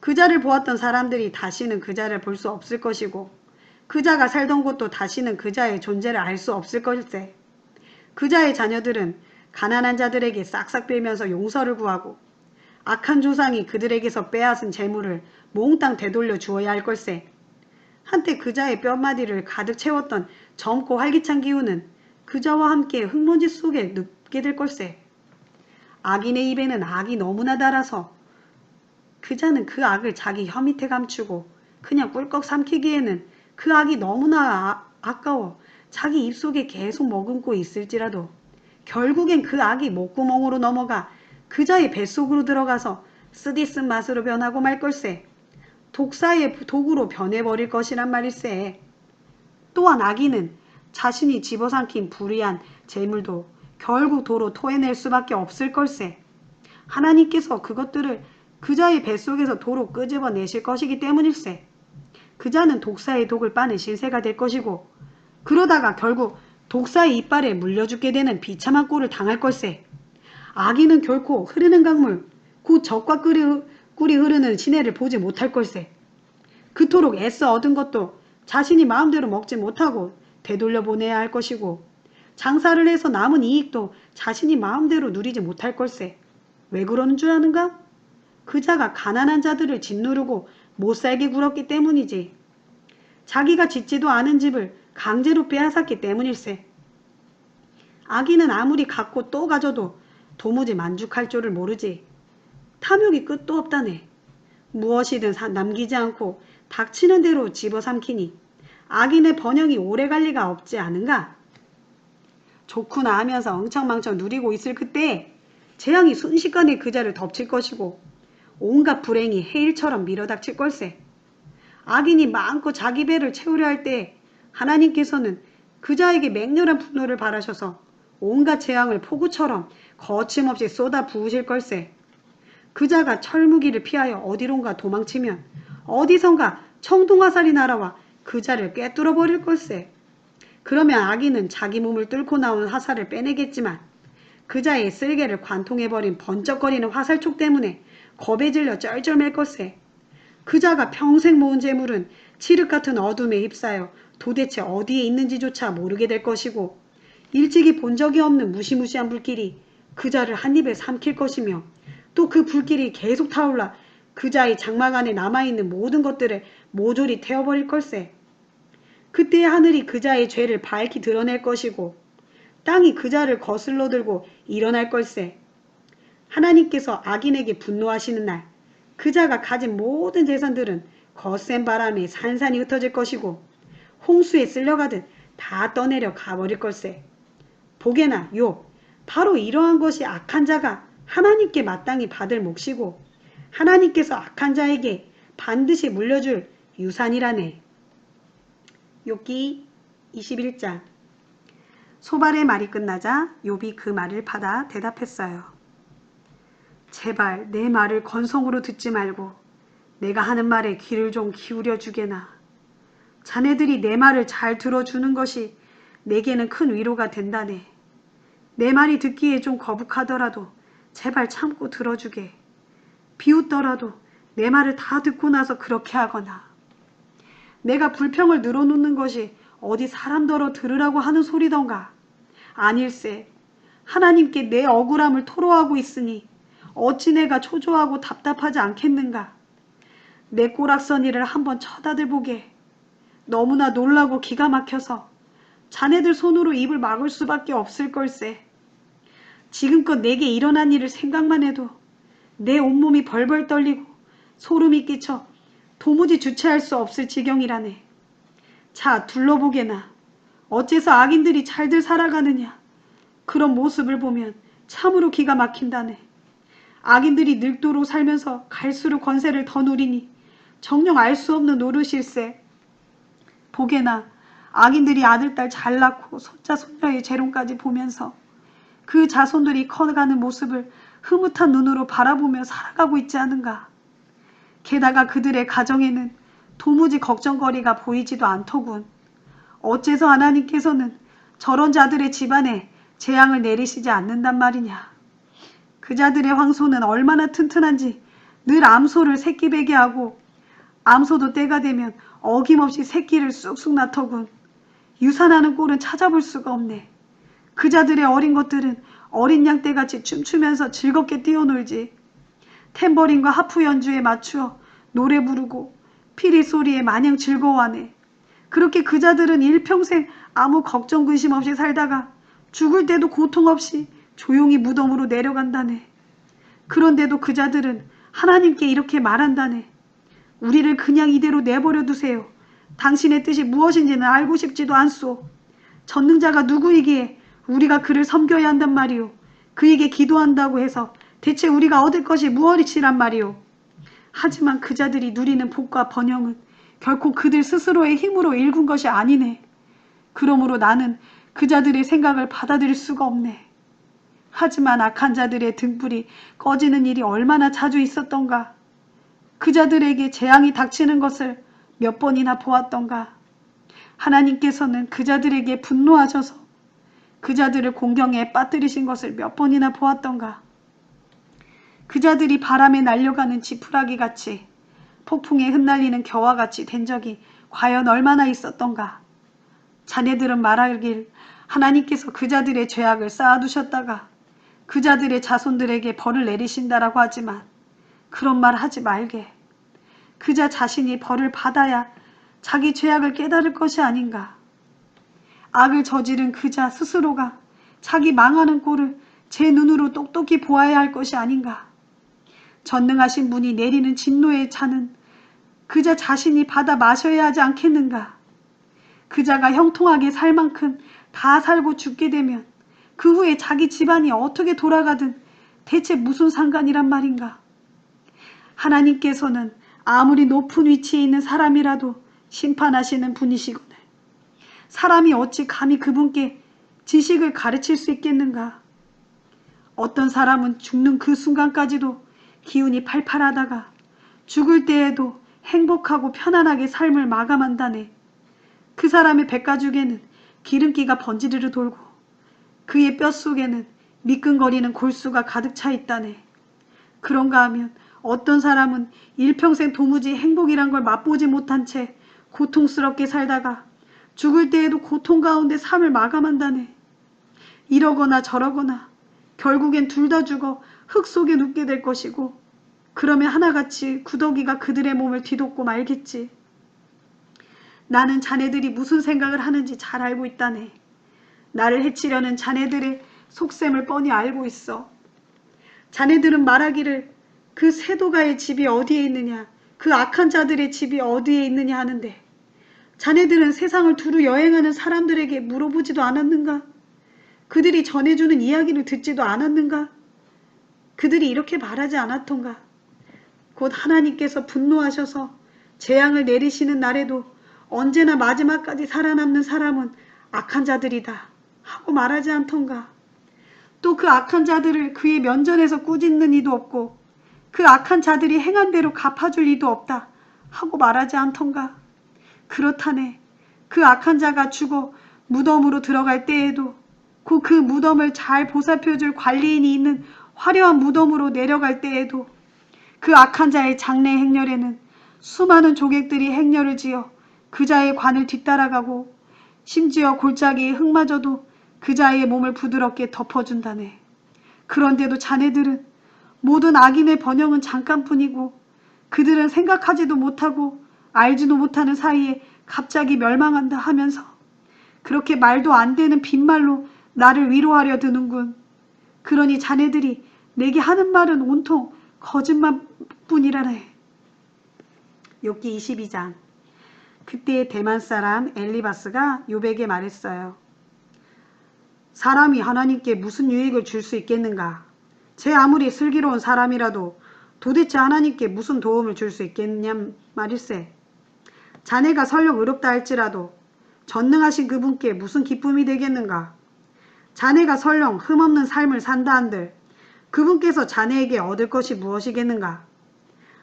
그 자를 보았던 사람들이 다시는 그 자를 볼 수 없을 것이고 그 자가 살던 곳도 다시는 그 자의 존재를 알 수 없을 걸세. 그 자의 자녀들은 가난한 자들에게 싹싹 빌면서 용서를 구하고 악한 조상이 그들에게서 빼앗은 재물을 몽땅 되돌려 주어야 할 걸세. 한때 그 자의 뼈마디를 가득 채웠던 젊고 활기찬 기운은 그 자와 함께 흙먼지 속에 눕게 될 걸세. 악인의 입에는 악이 너무나 달아서 그자는 그 악을 자기 혀 밑에 감추고 그냥 꿀꺽 삼키기에는 그 악이 너무나 아까워 자기 입속에 계속 머금고 있을지라도 결국엔 그 악이 목구멍으로 넘어가 그자의 뱃속으로 들어가서 쓰디쓴 맛으로 변하고 말 걸세. 독사의 독으로 변해버릴 것이란 말일세. 또한 악인은 자신이 집어삼킨 불의한 재물도 결국 도로 토해낼 수밖에 없을 걸세. 하나님께서 그것들을 그자의 뱃속에서 도로 끄집어내실 것이기 때문일세. 그자는 독사의 독을 빠는 신세가 될 것이고 그러다가 결국 독사의 이빨에 물려 죽게 되는 비참한 꼴을 당할 걸세. 악인은 결코 흐르는 강물, 곧 적과 꿀이 흐르는 시내를 보지 못할 걸세. 그토록 애써 얻은 것도 자신이 마음대로 먹지 못하고 되돌려 보내야 할 것이고 장사를 해서 남은 이익도 자신이 마음대로 누리지 못할 걸세. 왜 그러는 줄 아는가? 그자가 가난한 자들을 짓누르고 못살게 굴었기 때문이지. 자기가 짓지도 않은 집을 강제로 빼앗았기 때문일세. 악인은 아무리 갖고 또 가져도 도무지 만족할 줄을 모르지. 탐욕이 끝도 없다네. 무엇이든 남기지 않고 닥치는 대로 집어삼키니 악인의 번영이 오래갈 리가 없지 않은가? 좋구나 하면서 엉청망청 누리고 있을 그때에 재앙이 순식간에 그자를 덮칠 것이고 온갖 불행이 해일처럼 밀어닥칠 걸세. 악인이 마음껏 자기 배를 채우려 할 때 하나님께서는 그자에게 맹렬한 분노를 바라셔서 온갖 재앙을 폭우처럼 거침없이 쏟아 부으실 걸세. 그자가 철무기를 피하여 어디론가 도망치면 어디선가 청동화살이 날아와 그자를 꿰뚫어 버릴 걸세. 그러면 악인은 자기 몸을 뚫고 나온 화살을 빼내겠지만 그자의 쓸개를 관통해버린 번쩍거리는 화살촉 때문에 겁에 질려 쩔쩔맬 걸세. 그자가 평생 모은 재물은 칠흑 같은 어둠에 휩싸여 도대체 어디에 있는지조차 모르게 될 것이고 일찍이 본 적이 없는 무시무시한 불길이 그자를 한 입에 삼킬 것이며 또 그 불길이 계속 타올라 그자의 장막 안에 남아있는 모든 것들을 모조리 태워버릴 걸세. 그때 하늘이 그자의 죄를 밝히 드러낼 것이고 땅이 그자를 거슬러 들고 일어날 걸세. 하나님께서 악인에게 분노하시는 날 그자가 가진 모든 재산들은 거센 바람에 산산이 흩어질 것이고 홍수에 쓸려가듯 다 떠내려 가버릴 걸세. 보게나 욥, 바로 이러한 것이 악한 자가 하나님께 마땅히 받을 몫이고 하나님께서 악한 자에게 반드시 물려줄 유산이라네. 욥기 21장. 소발의 말이 끝나자 욥이 그 말을 받아 대답했어요. 제발 내 말을 건성으로 듣지 말고 내가 하는 말에 귀를 좀 기울여 주게나. 자네들이 내 말을 잘 들어주는 것이 내게는 큰 위로가 된다네. 내 말이 듣기에 좀 거북하더라도 제발 참고 들어주게. 비웃더라도 내 말을 다 듣고 나서 그렇게 하거나. 내가 불평을 늘어놓는 것이 어디 사람더러 들으라고 하는 소리던가. 아닐세. 하나님께 내 억울함을 토로하고 있으니 어찌 내가 초조하고 답답하지 않겠는가. 내 꼬락서니를 한번 쳐다들보게. 너무나 놀라고 기가 막혀서 자네들 손으로 입을 막을 수밖에 없을 걸세. 지금껏 내게 일어난 일을 생각만 해도 내 온몸이 벌벌 떨리고 소름이 끼쳐 도무지 주체할 수 없을 지경이라네. 자, 둘러보게나. 어째서 악인들이 잘들 살아가느냐. 그런 모습을 보면 참으로 기가 막힌다네. 악인들이 늙도록 살면서 갈수록 권세를 더 누리니 정녕 알 수 없는 노릇일세. 보게나 악인들이 아들딸 잘 낳고 손자 손녀의 재롱까지 보면서 그 자손들이 커가는 모습을 흐뭇한 눈으로 바라보며 살아가고 있지 않은가. 게다가 그들의 가정에는 도무지 걱정거리가 보이지도 않더군. 어째서 하나님께서는 저런 자들의 집안에 재앙을 내리시지 않는단 말이냐. 그 자들의 황소는 얼마나 튼튼한지 늘 암소를 새끼 베게 하고 암소도 때가 되면 어김없이 새끼를 쑥쑥 낳더군. 유산하는 꼴은 찾아볼 수가 없네. 그 자들의 어린 것들은 어린 양 떼같이 춤추면서 즐겁게 뛰어놀지. 탬버린과 하프 연주에 맞추어 노래 부르고 피리 소리에 마냥 즐거워하네. 그렇게 그 자들은 일평생 아무 걱정 근심 없이 살다가 죽을 때도 고통 없이 조용히 무덤으로 내려간다네. 그런데도 그자들은 하나님께 이렇게 말한다네. 우리를 그냥 이대로 내버려 두세요. 당신의 뜻이 무엇인지는 알고 싶지도 않소. 전능자가 누구이기에 우리가 그를 섬겨야 한단 말이오. 그에게 기도한다고 해서 대체 우리가 얻을 것이 무엇이란 말이오. 하지만 그자들이 누리는 복과 번영은 결코 그들 스스로의 힘으로 일군 것이 아니네. 그러므로 나는 그자들의 생각을 받아들일 수가 없네. 하지만 악한 자들의 등불이 꺼지는 일이 얼마나 자주 있었던가. 그자들에게 재앙이 닥치는 것을 몇 번이나 보았던가. 하나님께서는 그자들에게 분노하셔서 그자들을 공경에 빠뜨리신 것을 몇 번이나 보았던가. 그자들이 바람에 날려가는 지푸라기 같이 폭풍에 흩날리는 겨와 같이 된 적이 과연 얼마나 있었던가. 자네들은 말하길 하나님께서 그자들의 죄악을 쌓아두셨다가 그자들의 자손들에게 벌을 내리신다라고 하지만 그런 말 하지 말게. 그자 자신이 벌을 받아야 자기 죄악을 깨달을 것이 아닌가. 악을 저지른 그자 스스로가 자기 망하는 꼴을 제 눈으로 똑똑히 보아야 할 것이 아닌가. 전능하신 분이 내리는 진노의 잔은 그자 자신이 받아 마셔야 하지 않겠는가. 그자가 형통하게 살 만큼 다 살고 죽게 되면 그 후에 자기 집안이 어떻게 돌아가든 대체 무슨 상관이란 말인가. 하나님께서는 아무리 높은 위치에 있는 사람이라도 심판하시는 분이시거늘 사람이 어찌 감히 그분께 지식을 가르칠 수 있겠는가. 어떤 사람은 죽는 그 순간까지도 기운이 팔팔하다가 죽을 때에도 행복하고 편안하게 삶을 마감한다네. 그 사람의 백가죽에는 기름기가 번지르르 돌고 그의 뼛속에는 미끈거리는 골수가 가득 차 있다네. 그런가 하면 어떤 사람은 일평생 도무지 행복이란 걸 맛보지 못한 채 고통스럽게 살다가 죽을 때에도 고통 가운데 삶을 마감한다네. 이러거나 저러거나 결국엔 둘 다 죽어 흙 속에 눕게 될 것이고 그러면 하나같이 구더기가 그들의 몸을 뒤덮고 말겠지. 나는 자네들이 무슨 생각을 하는지 잘 알고 있다네. 나를 해치려는 자네들의 속셈을 뻔히 알고 있어. 자네들은 말하기를 그 세도가의 집이 어디에 있느냐, 그 악한 자들의 집이 어디에 있느냐 하는데 자네들은 세상을 두루 여행하는 사람들에게 물어보지도 않았는가? 그들이 전해주는 이야기를 듣지도 않았는가? 그들이 이렇게 말하지 않았던가? 곧 하나님께서 분노하셔서 재앙을 내리시는 날에도 언제나 마지막까지 살아남는 사람은 악한 자들이다 하고 말하지 않던가? 또 그 악한 자들을 그의 면전에서 꾸짖는 이도 없고 그 악한 자들이 행한 대로 갚아줄 이도 없다 하고 말하지 않던가? 그렇다네. 그 악한 자가 죽어 무덤으로 들어갈 때에도 곧 그 무덤을 잘 보살펴줄 관리인이 있는 화려한 무덤으로 내려갈 때에도 그 악한 자의 장례 행렬에는 수많은 조객들이 행렬을 지어 그 자의 관을 뒤따라가고 심지어 골짜기의 흙마저도 그 자의 몸을 부드럽게 덮어준다네. 그런데도 자네들은 모든 악인의 번영은 잠깐뿐이고 그들은 생각하지도 못하고 알지도 못하는 사이에 갑자기 멸망한다 하면서 그렇게 말도 안 되는 빈말로 나를 위로하려 드는군. 그러니 자네들이 내게 하는 말은 온통 거짓말뿐이라네. 욥기 22장. 그때 대만 사람 엘리바스가 욥에게 말했어요. 사람이 하나님께 무슨 유익을 줄 수 있겠는가? 제 아무리 슬기로운 사람이라도 도대체 하나님께 무슨 도움을 줄 수 있겠냐 말일세. 자네가 설령 의롭다 할지라도 전능하신 그분께 무슨 기쁨이 되겠는가? 자네가 설령 흠없는 삶을 산다 한들 그분께서 자네에게 얻을 것이 무엇이겠는가?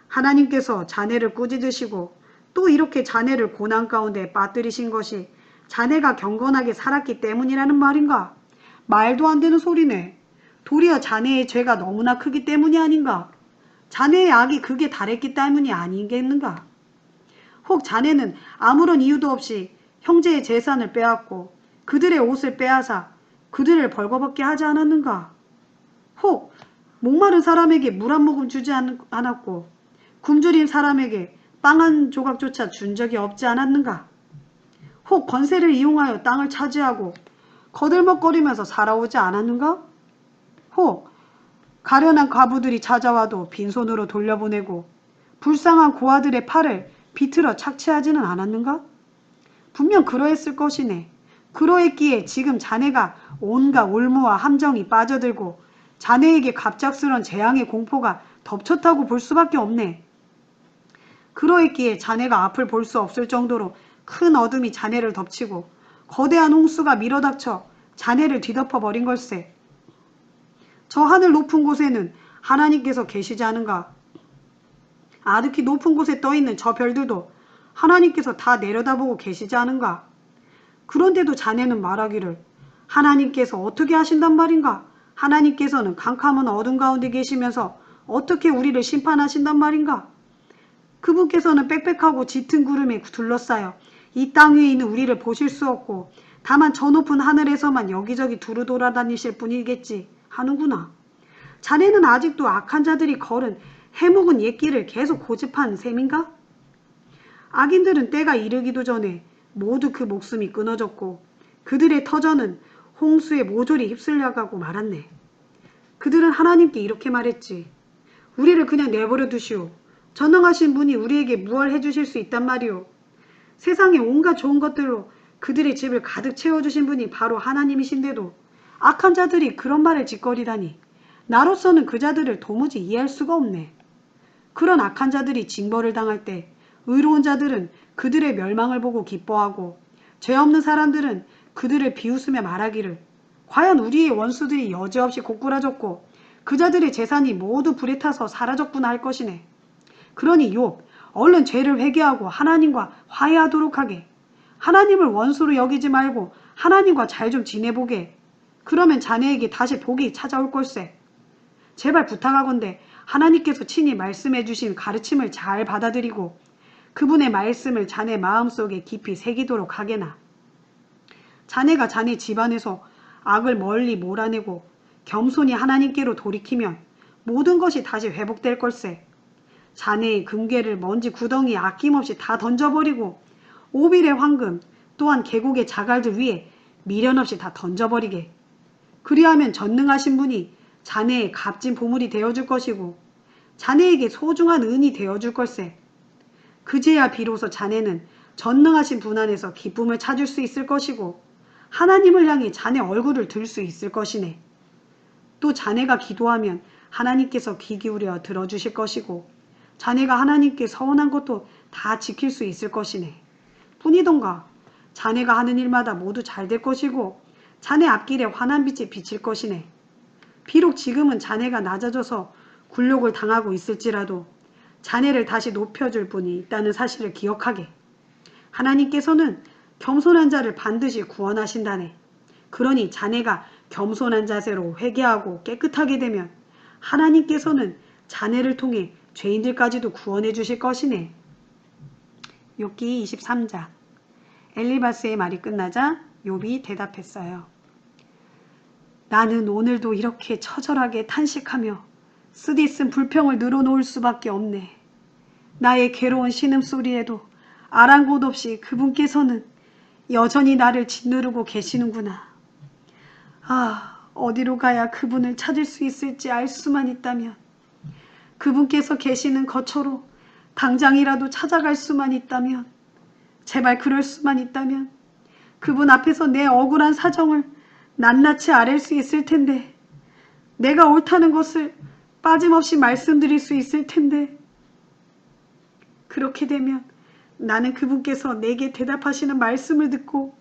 하나님께서 자네를 꾸짖으시고 또 이렇게 자네를 고난 가운데 빠뜨리신 것이 자네가 경건하게 살았기 때문이라는 말인가? 말도 안 되는 소리네. 도리어 자네의 죄가 너무나 크기 때문이 아닌가? 자네의 악이 극에 달했기 때문이 아니겠는가? 혹 자네는 아무런 이유도 없이 형제의 재산을 빼앗고 그들의 옷을 빼앗아 그들을 벌거벗게 하지 않았는가? 혹 목마른 사람에게 물 한 모금 주지 않았고 굶주린 사람에게 빵 한 조각조차 준 적이 없지 않았는가? 혹 권세를 이용하여 땅을 차지하고 거들먹거리면서 살아오지 않았는가? 혹 가련한 과부들이 찾아와도 빈손으로 돌려보내고 불쌍한 고아들의 팔을 비틀어 착취하지는 않았는가? 분명 그러했을 것이네. 그러했기에 지금 자네가 온갖 올무와 함정이 빠져들고 자네에게 갑작스런 재앙의 공포가 덮쳤다고 볼 수밖에 없네. 그러했기에 자네가 앞을 볼 수 없을 정도로 큰 어둠이 자네를 덮치고 거대한 홍수가 밀어닥쳐 자네를 뒤덮어 버린 걸세. 저 하늘 높은 곳에는 하나님께서 계시지 않은가? 아득히 높은 곳에 떠있는 저 별들도 하나님께서 다 내려다보고 계시지 않은가? 그런데도 자네는 말하기를 하나님께서 어떻게 하신단 말인가? 하나님께서는 캄캄한 어둠 가운데 계시면서 어떻게 우리를 심판하신단 말인가? 그분께서는 빽빽하고 짙은 구름에 둘러싸여 이 땅 위에 있는 우리를 보실 수 없고 다만 저 높은 하늘에서만 여기저기 두루 돌아다니실 뿐이겠지 하는구나. 자네는 아직도 악한 자들이 걸은 해묵은 옛길을 계속 고집한 셈인가? 악인들은 때가 이르기도 전에 모두 그 목숨이 끊어졌고 그들의 터전은 홍수에 모조리 휩쓸려가고 말았네. 그들은 하나님께 이렇게 말했지. 우리를 그냥 내버려 두시오. 전능하신 분이 우리에게 무얼 해주실 수 있단 말이오. 세상의 온갖 좋은 것들로 그들의 집을 가득 채워주신 분이 바로 하나님이신데도 악한 자들이 그런 말을 짓거리다니 나로서는 그 자들을 도무지 이해할 수가 없네. 그런 악한 자들이 징벌을 당할 때 의로운 자들은 그들의 멸망을 보고 기뻐하고 죄 없는 사람들은 그들을 비웃으며 말하기를 과연 우리의 원수들이 여지없이 고꾸라졌고 그 자들의 재산이 모두 불에 타서 사라졌구나 할 것이네. 그러니 욥, 얼른 죄를 회개하고 하나님과 화해하도록 하게. 하나님을 원수로 여기지 말고 하나님과 잘 좀 지내보게. 그러면 자네에게 다시 복이 찾아올 걸세. 제발 부탁하건대 하나님께서 친히 말씀해 주신 가르침을 잘 받아들이고 그분의 말씀을 자네 마음속에 깊이 새기도록 하게나. 자네가 자네 집안에서 악을 멀리 몰아내고 겸손히 하나님께로 돌이키면 모든 것이 다시 회복될 걸세. 자네의 금괴를 먼지 구덩이에 아낌없이 다 던져버리고 오빌의 황금 또한 계곡의 자갈들 위에 미련 없이 다 던져버리게. 그리하면 전능하신 분이 자네의 값진 보물이 되어줄 것이고 자네에게 소중한 은이 되어줄 걸세. 그제야 비로소 자네는 전능하신 분 안에서 기쁨을 찾을 수 있을 것이고 하나님을 향해 자네 얼굴을 들 수 있을 것이네. 또 자네가 기도하면 하나님께서 귀 기울여 들어주실 것이고 자네가 하나님께 서원한 것도 다 지킬 수 있을 것이네. 뿐이던가 자네가 하는 일마다 모두 잘 될 것이고 자네 앞길에 환한 빛이 비칠 것이네. 비록 지금은 자네가 낮아져서 굴욕을 당하고 있을지라도 자네를 다시 높여줄 분이 있다는 사실을 기억하게. 하나님께서는 겸손한 자를 반드시 구원하신다네. 그러니 자네가 겸손한 자세로 회개하고 깨끗하게 되면 하나님께서는 자네를 통해 죄인들까지도 구원해 주실 것이네. 욥기 23장. 엘리바스의 말이 끝나자 욥이 대답했어요. 나는 오늘도 이렇게 처절하게 탄식하며 쓰디쓴 불평을 늘어놓을 수밖에 없네. 나의 괴로운 신음소리에도 아랑곳 없이 그분께서는 여전히 나를 짓누르고 계시는구나. 아, 어디로 가야 그분을 찾을 수 있을지 알 수만 있다면, 그분께서 계시는 거처로 당장이라도 찾아갈 수만 있다면, 제발 그럴 수만 있다면 그분 앞에서 내 억울한 사정을 낱낱이 아랠 수 있을 텐데, 내가 옳다는 것을 빠짐없이 말씀드릴 수 있을 텐데, 그렇게 되면 나는 그분께서 내게 대답하시는 말씀을 듣고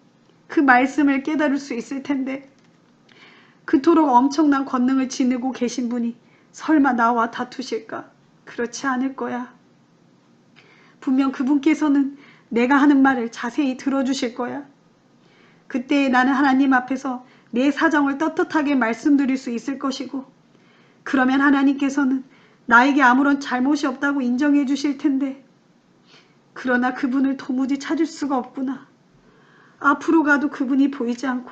그 말씀을 깨달을 수 있을 텐데, 그토록 엄청난 권능을 지니고 계신 분이 설마 나와 다투실까? 그렇지 않을 거야. 분명 그분께서는 내가 하는 말을 자세히 들어주실 거야. 그때 나는 하나님 앞에서 내 사정을 떳떳하게 말씀드릴 수 있을 것이고, 그러면 하나님께서는 나에게 아무런 잘못이 없다고 인정해 주실 텐데, 그러나 그분을 도무지 찾을 수가 없구나. 앞으로 가도 그분이 보이지 않고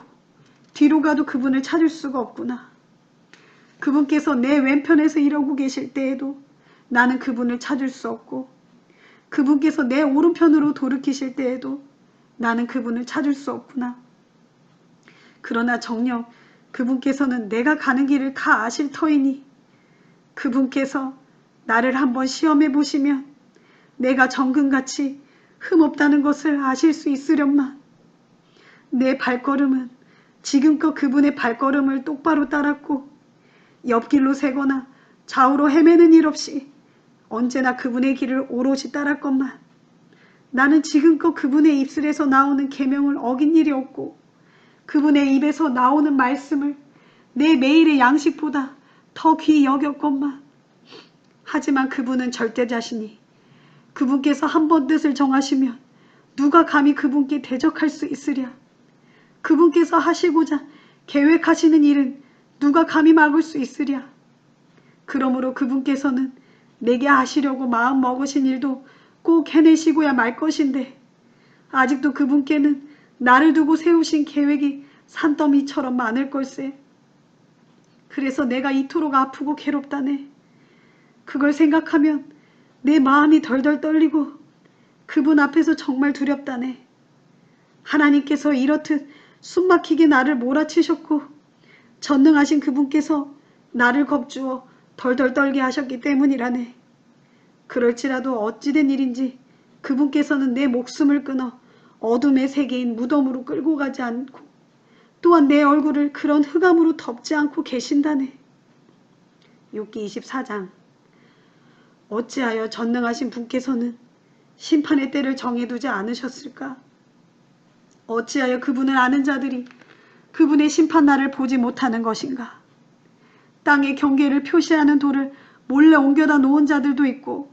뒤로 가도 그분을 찾을 수가 없구나. 그분께서 내 왼편에서 이러고 계실 때에도 나는 그분을 찾을 수 없고, 그분께서 내 오른편으로 돌이키실 때에도 나는 그분을 찾을 수 없구나. 그러나 정녕 그분께서는 내가 가는 길을 다 아실 터이니 그분께서 나를 한번 시험해 보시면 내가 정금같이 흠없다는 것을 아실 수 있으련만 내 발걸음은 지금껏 그분의 발걸음을 똑바로 따랐고 옆길로 새거나 좌우로 헤매는 일 없이 언제나 그분의 길을 오롯이 따랐건만 나는 지금껏 그분의 입술에서 나오는 계명을 어긴 일이 없고 그분의 입에서 나오는 말씀을 내 매일의 양식보다 더 귀히 여겼건만 하지만 그분은 절대자시니 그분께서 한 번 뜻을 정하시면 누가 감히 그분께 대적할 수 있으랴. 그분께서 하시고자 계획하시는 일은 누가 감히 막을 수 있으랴. 그러므로 그분께서는 내게 하시려고 마음 먹으신 일도 꼭 해내시고야 말 것인데 아직도 그분께는 나를 두고 세우신 계획이 산더미처럼 많을 걸세. 그래서 내가 이토록 아프고 괴롭다네. 그걸 생각하면 내 마음이 덜덜 떨리고 그분 앞에서 정말 두렵다네. 하나님께서 이렇듯 숨막히게 나를 몰아치셨고 전능하신 그분께서 나를 겁주어 덜덜 떨게 하셨기 때문이라네. 그럴지라도 어찌된 일인지 그분께서는 내 목숨을 끊어 어둠의 세계인 무덤으로 끌고 가지 않고 또한 내 얼굴을 그런 흑암으로 덮지 않고 계신다네. 욥기 24장. 어찌하여 전능하신 분께서는 심판의 때를 정해두지 않으셨을까? 어찌하여 그분을 아는 자들이 그분의 심판날을 보지 못하는 것인가? 땅의 경계를 표시하는 돌을 몰래 옮겨다 놓은 자들도 있고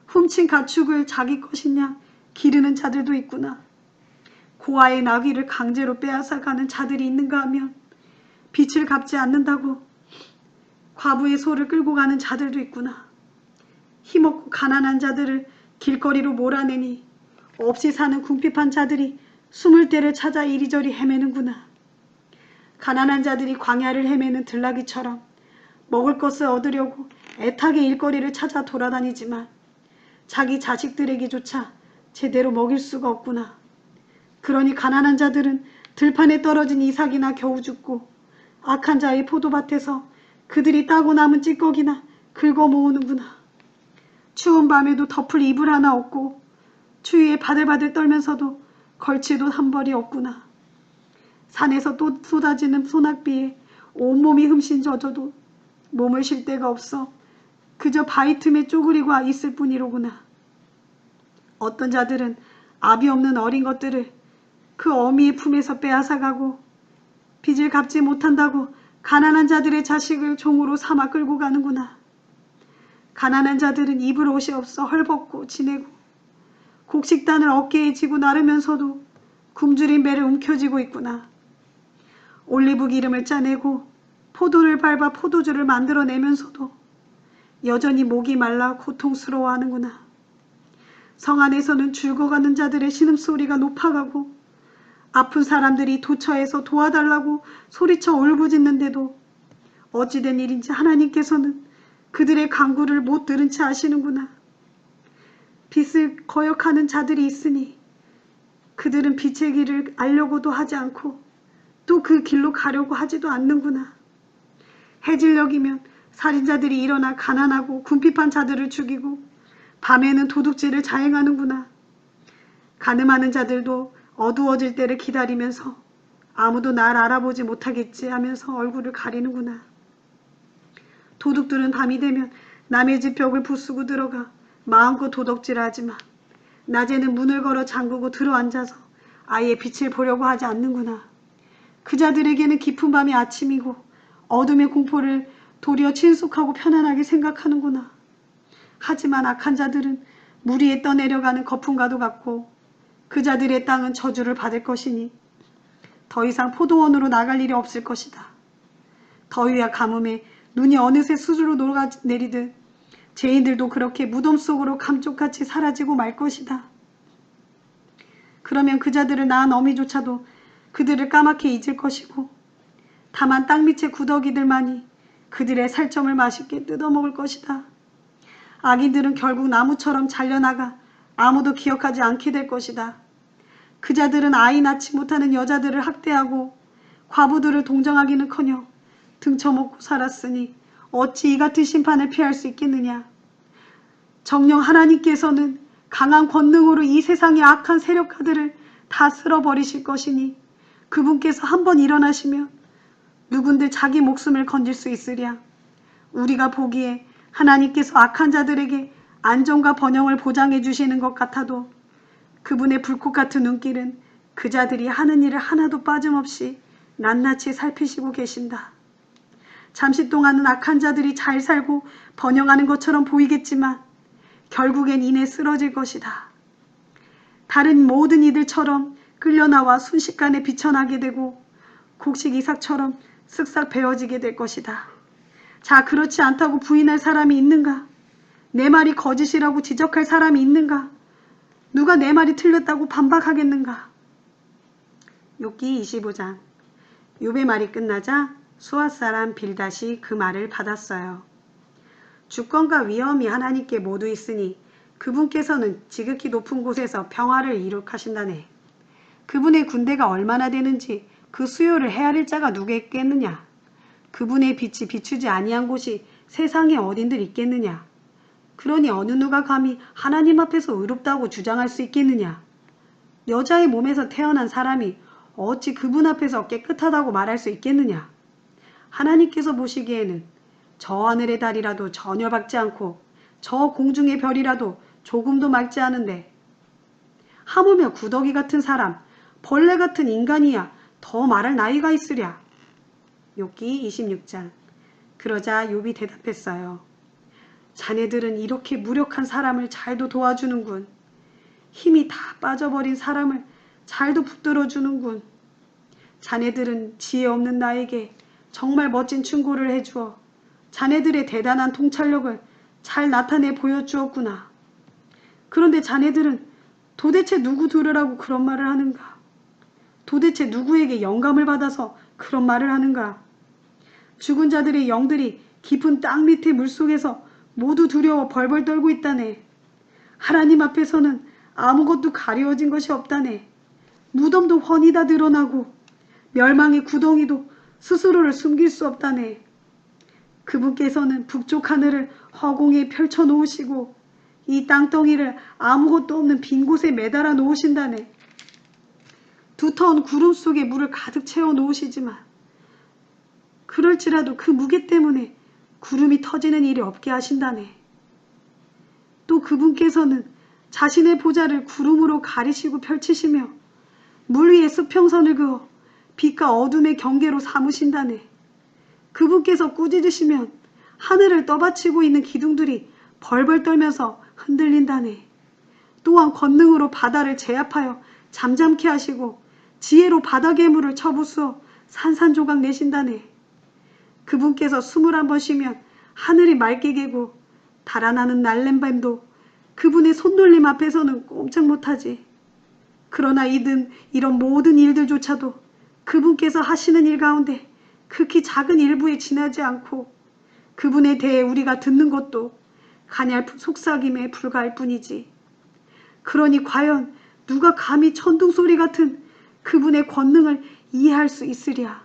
훔친 가축을 자기 것이냐 기르는 자들도 있구나. 고아의 나귀를 강제로 빼앗아 가는 자들이 있는가 하면 빛을 갚지 않는다고 과부의 소를 끌고 가는 자들도 있구나. 힘없고 가난한 자들을 길거리로 몰아내니 없이 사는 궁핍한 자들이 숨을 데를 찾아 이리저리 헤매는구나. 가난한 자들이 광야를 헤매는 들나귀처럼 먹을 것을 얻으려고 애타게 일거리를 찾아 돌아다니지만 자기 자식들에게조차 제대로 먹일 수가 없구나. 그러니 가난한 자들은 들판에 떨어진 이삭이나 겨우 죽고 악한 자의 포도밭에서 그들이 따고 남은 찌꺼기나 긁어 모으는구나. 추운 밤에도 덮을 이불 하나 없고 추위에 바들바들 떨면서도 걸칠 옷 한 벌이 없구나. 산에서 또 쏟아지는 소낙비에 온몸이 흠씬 젖어도 몸을 쉴 데가 없어 그저 바위 틈에 쪼그리고 있을 뿐이로구나. 어떤 자들은 아비 없는 어린 것들을 그 어미의 품에서 빼앗아가고 빚을 갚지 못한다고 가난한 자들의 자식을 종으로 삼아 끌고 가는구나. 가난한 자들은 입을 옷이 없어 헐벗고 지내고 곡식단을 어깨에 지고 나르면서도 굶주린 배를 움켜쥐고 있구나. 올리브 기름을 짜내고 포도를 밟아 포도주를 만들어내면서도 여전히 목이 말라 고통스러워하는구나. 성 안에서는 죽어가는 자들의 신음소리가 높아가고 아픈 사람들이 도처에서 도와달라고 소리쳐 울부짖는데도 어찌된 일인지 하나님께서는 그들의 간구를 못 들은 채 아시는구나. 빛을 거역하는 자들이 있으니 그들은 빛의 길을 알려고도 하지 않고 또 그 길로 가려고 하지도 않는구나. 해질녘이면 살인자들이 일어나 가난하고 궁핍한 자들을 죽이고 밤에는 도둑질을 자행하는구나. 가늠하는 자들도 어두워질 때를 기다리면서 아무도 날 알아보지 못하겠지 하면서 얼굴을 가리는구나. 도둑들은 밤이 되면 남의 집 벽을 부수고 들어가 마음껏 도둑질하지만 낮에는 문을 걸어 잠그고 들어앉아서 아예 빛을 보려고 하지 않는구나. 그 자들에게는 깊은 밤이 아침이고 어둠의 공포를 도리어 친숙하고 편안하게 생각하는구나. 하지만 악한 자들은 물 위에 떠내려가는 거품과도 같고 그 자들의 땅은 저주를 받을 것이니 더 이상 포도원으로 나갈 일이 없을 것이다. 더위와 가뭄에 눈이 어느새 수주로 녹아내리듯 죄인들도 그렇게 무덤 속으로 감쪽같이 사라지고 말 것이다. 그러면 그 자들을 낳은 어미조차도 그들을 까맣게 잊을 것이고 다만 땅 밑의 구더기들만이 그들의 살점을 맛있게 뜯어먹을 것이다. 악인들은 결국 나무처럼 잘려나가 아무도 기억하지 않게 될 것이다. 그 자들은 아이 낳지 못하는 여자들을 학대하고 과부들을 동정하기는커녕 등쳐먹고 살았으니 어찌 이 같은 심판을 피할 수 있겠느냐. 정녕 하나님께서는 강한 권능으로 이 세상의 악한 세력가들을 다 쓸어버리실 것이니 그분께서 한번 일어나시면 누군들 자기 목숨을 건질 수 있으랴. 우리가 보기에 하나님께서 악한 자들에게 안전과 번영을 보장해 주시는 것 같아도 그분의 불꽃 같은 눈길은 그 자들이 하는 일을 하나도 빠짐없이 낱낱이 살피시고 계신다. 잠시 동안은 악한 자들이 잘 살고 번영하는 것처럼 보이겠지만 결국엔 이내 쓰러질 것이다. 다른 모든 이들처럼 끌려나와 순식간에 비천하게 되고 곡식 이삭처럼 쓱싹 베어지게 될 것이다. 자, 그렇지 않다고 부인할 사람이 있는가? 내 말이 거짓이라고 지적할 사람이 있는가? 누가 내 말이 틀렸다고 반박하겠는가? 욥기 25장. 욥의 말이 끝나자 수앗 사람 빌닷이 그 말을 받았어요. 주권과 위엄이 하나님께 모두 있으니 그분께서는 지극히 높은 곳에서 평화를 이룩하신다네. 그분의 군대가 얼마나 되는지 그 수요를 헤아릴 자가 누가 있겠느냐. 그분의 빛이 비추지 아니한 곳이 세상에 어딘들 있겠느냐. 그러니 어느 누가 감히 하나님 앞에서 의롭다고 주장할 수 있겠느냐. 여자의 몸에서 태어난 사람이 어찌 그분 앞에서 깨끗하다고 말할 수 있겠느냐. 하나님께서 보시기에는 저 하늘의 달이라도 전혀 밝지 않고 저 공중의 별이라도 조금도 맑지 않은데 하물며 구더기 같은 사람, 벌레 같은 인간이야 더 말할 나이가 있으랴. 욥기 26장. 그러자 욥이 대답했어요. 자네들은 이렇게 무력한 사람을 잘도 도와주는군. 힘이 다 빠져버린 사람을 잘도 붙들어주는군. 자네들은 지혜 없는 나에게 정말 멋진 충고를 해주어 자네들의 대단한 통찰력을 잘 나타내 보여주었구나. 그런데 자네들은 도대체 누구 들으라고 그런 말을 하는가? 도대체 누구에게 영감을 받아서 그런 말을 하는가? 죽은 자들의 영들이 깊은 땅 밑의 물속에서 모두 두려워 벌벌 떨고 있다네. 하나님 앞에서는 아무것도 가려워진 것이 없다네. 무덤도 훤히 다 드러나고 멸망의 구덩이도 스스로를 숨길 수 없다네. 그분께서는 북쪽 하늘을 허공에 펼쳐 놓으시고 이 땅덩이를 아무것도 없는 빈 곳에 매달아 놓으신다네. 두터운 구름 속에 물을 가득 채워 놓으시지만 그럴지라도 그 무게 때문에 구름이 터지는 일이 없게 하신다네. 또 그분께서는 자신의 보좌를 구름으로 가리시고 펼치시며 물 위에 수평선을 그어 빛과 어둠의 경계로 삼으신다네. 그분께서 꾸짖으시면 하늘을 떠받치고 있는 기둥들이 벌벌 떨면서 흔들린다네. 또한 권능으로 바다를 제압하여 잠잠케 하시고 지혜로 바다 괴물을 쳐부수어 산산조각 내신다네. 그분께서 21번 쉬면 하늘이 맑게 개고 달아나는 날랜뱀도 그분의 손놀림 앞에서는 꼼짝 못하지. 그러나 이런 모든 일들조차도 그분께서 하시는 일 가운데 극히 작은 일부에 지나지 않고 그분에 대해 우리가 듣는 것도 가냘픈 속삭임에 불과할 뿐이지. 그러니 과연 누가 감히 천둥소리 같은 그분의 권능을 이해할 수 있으랴.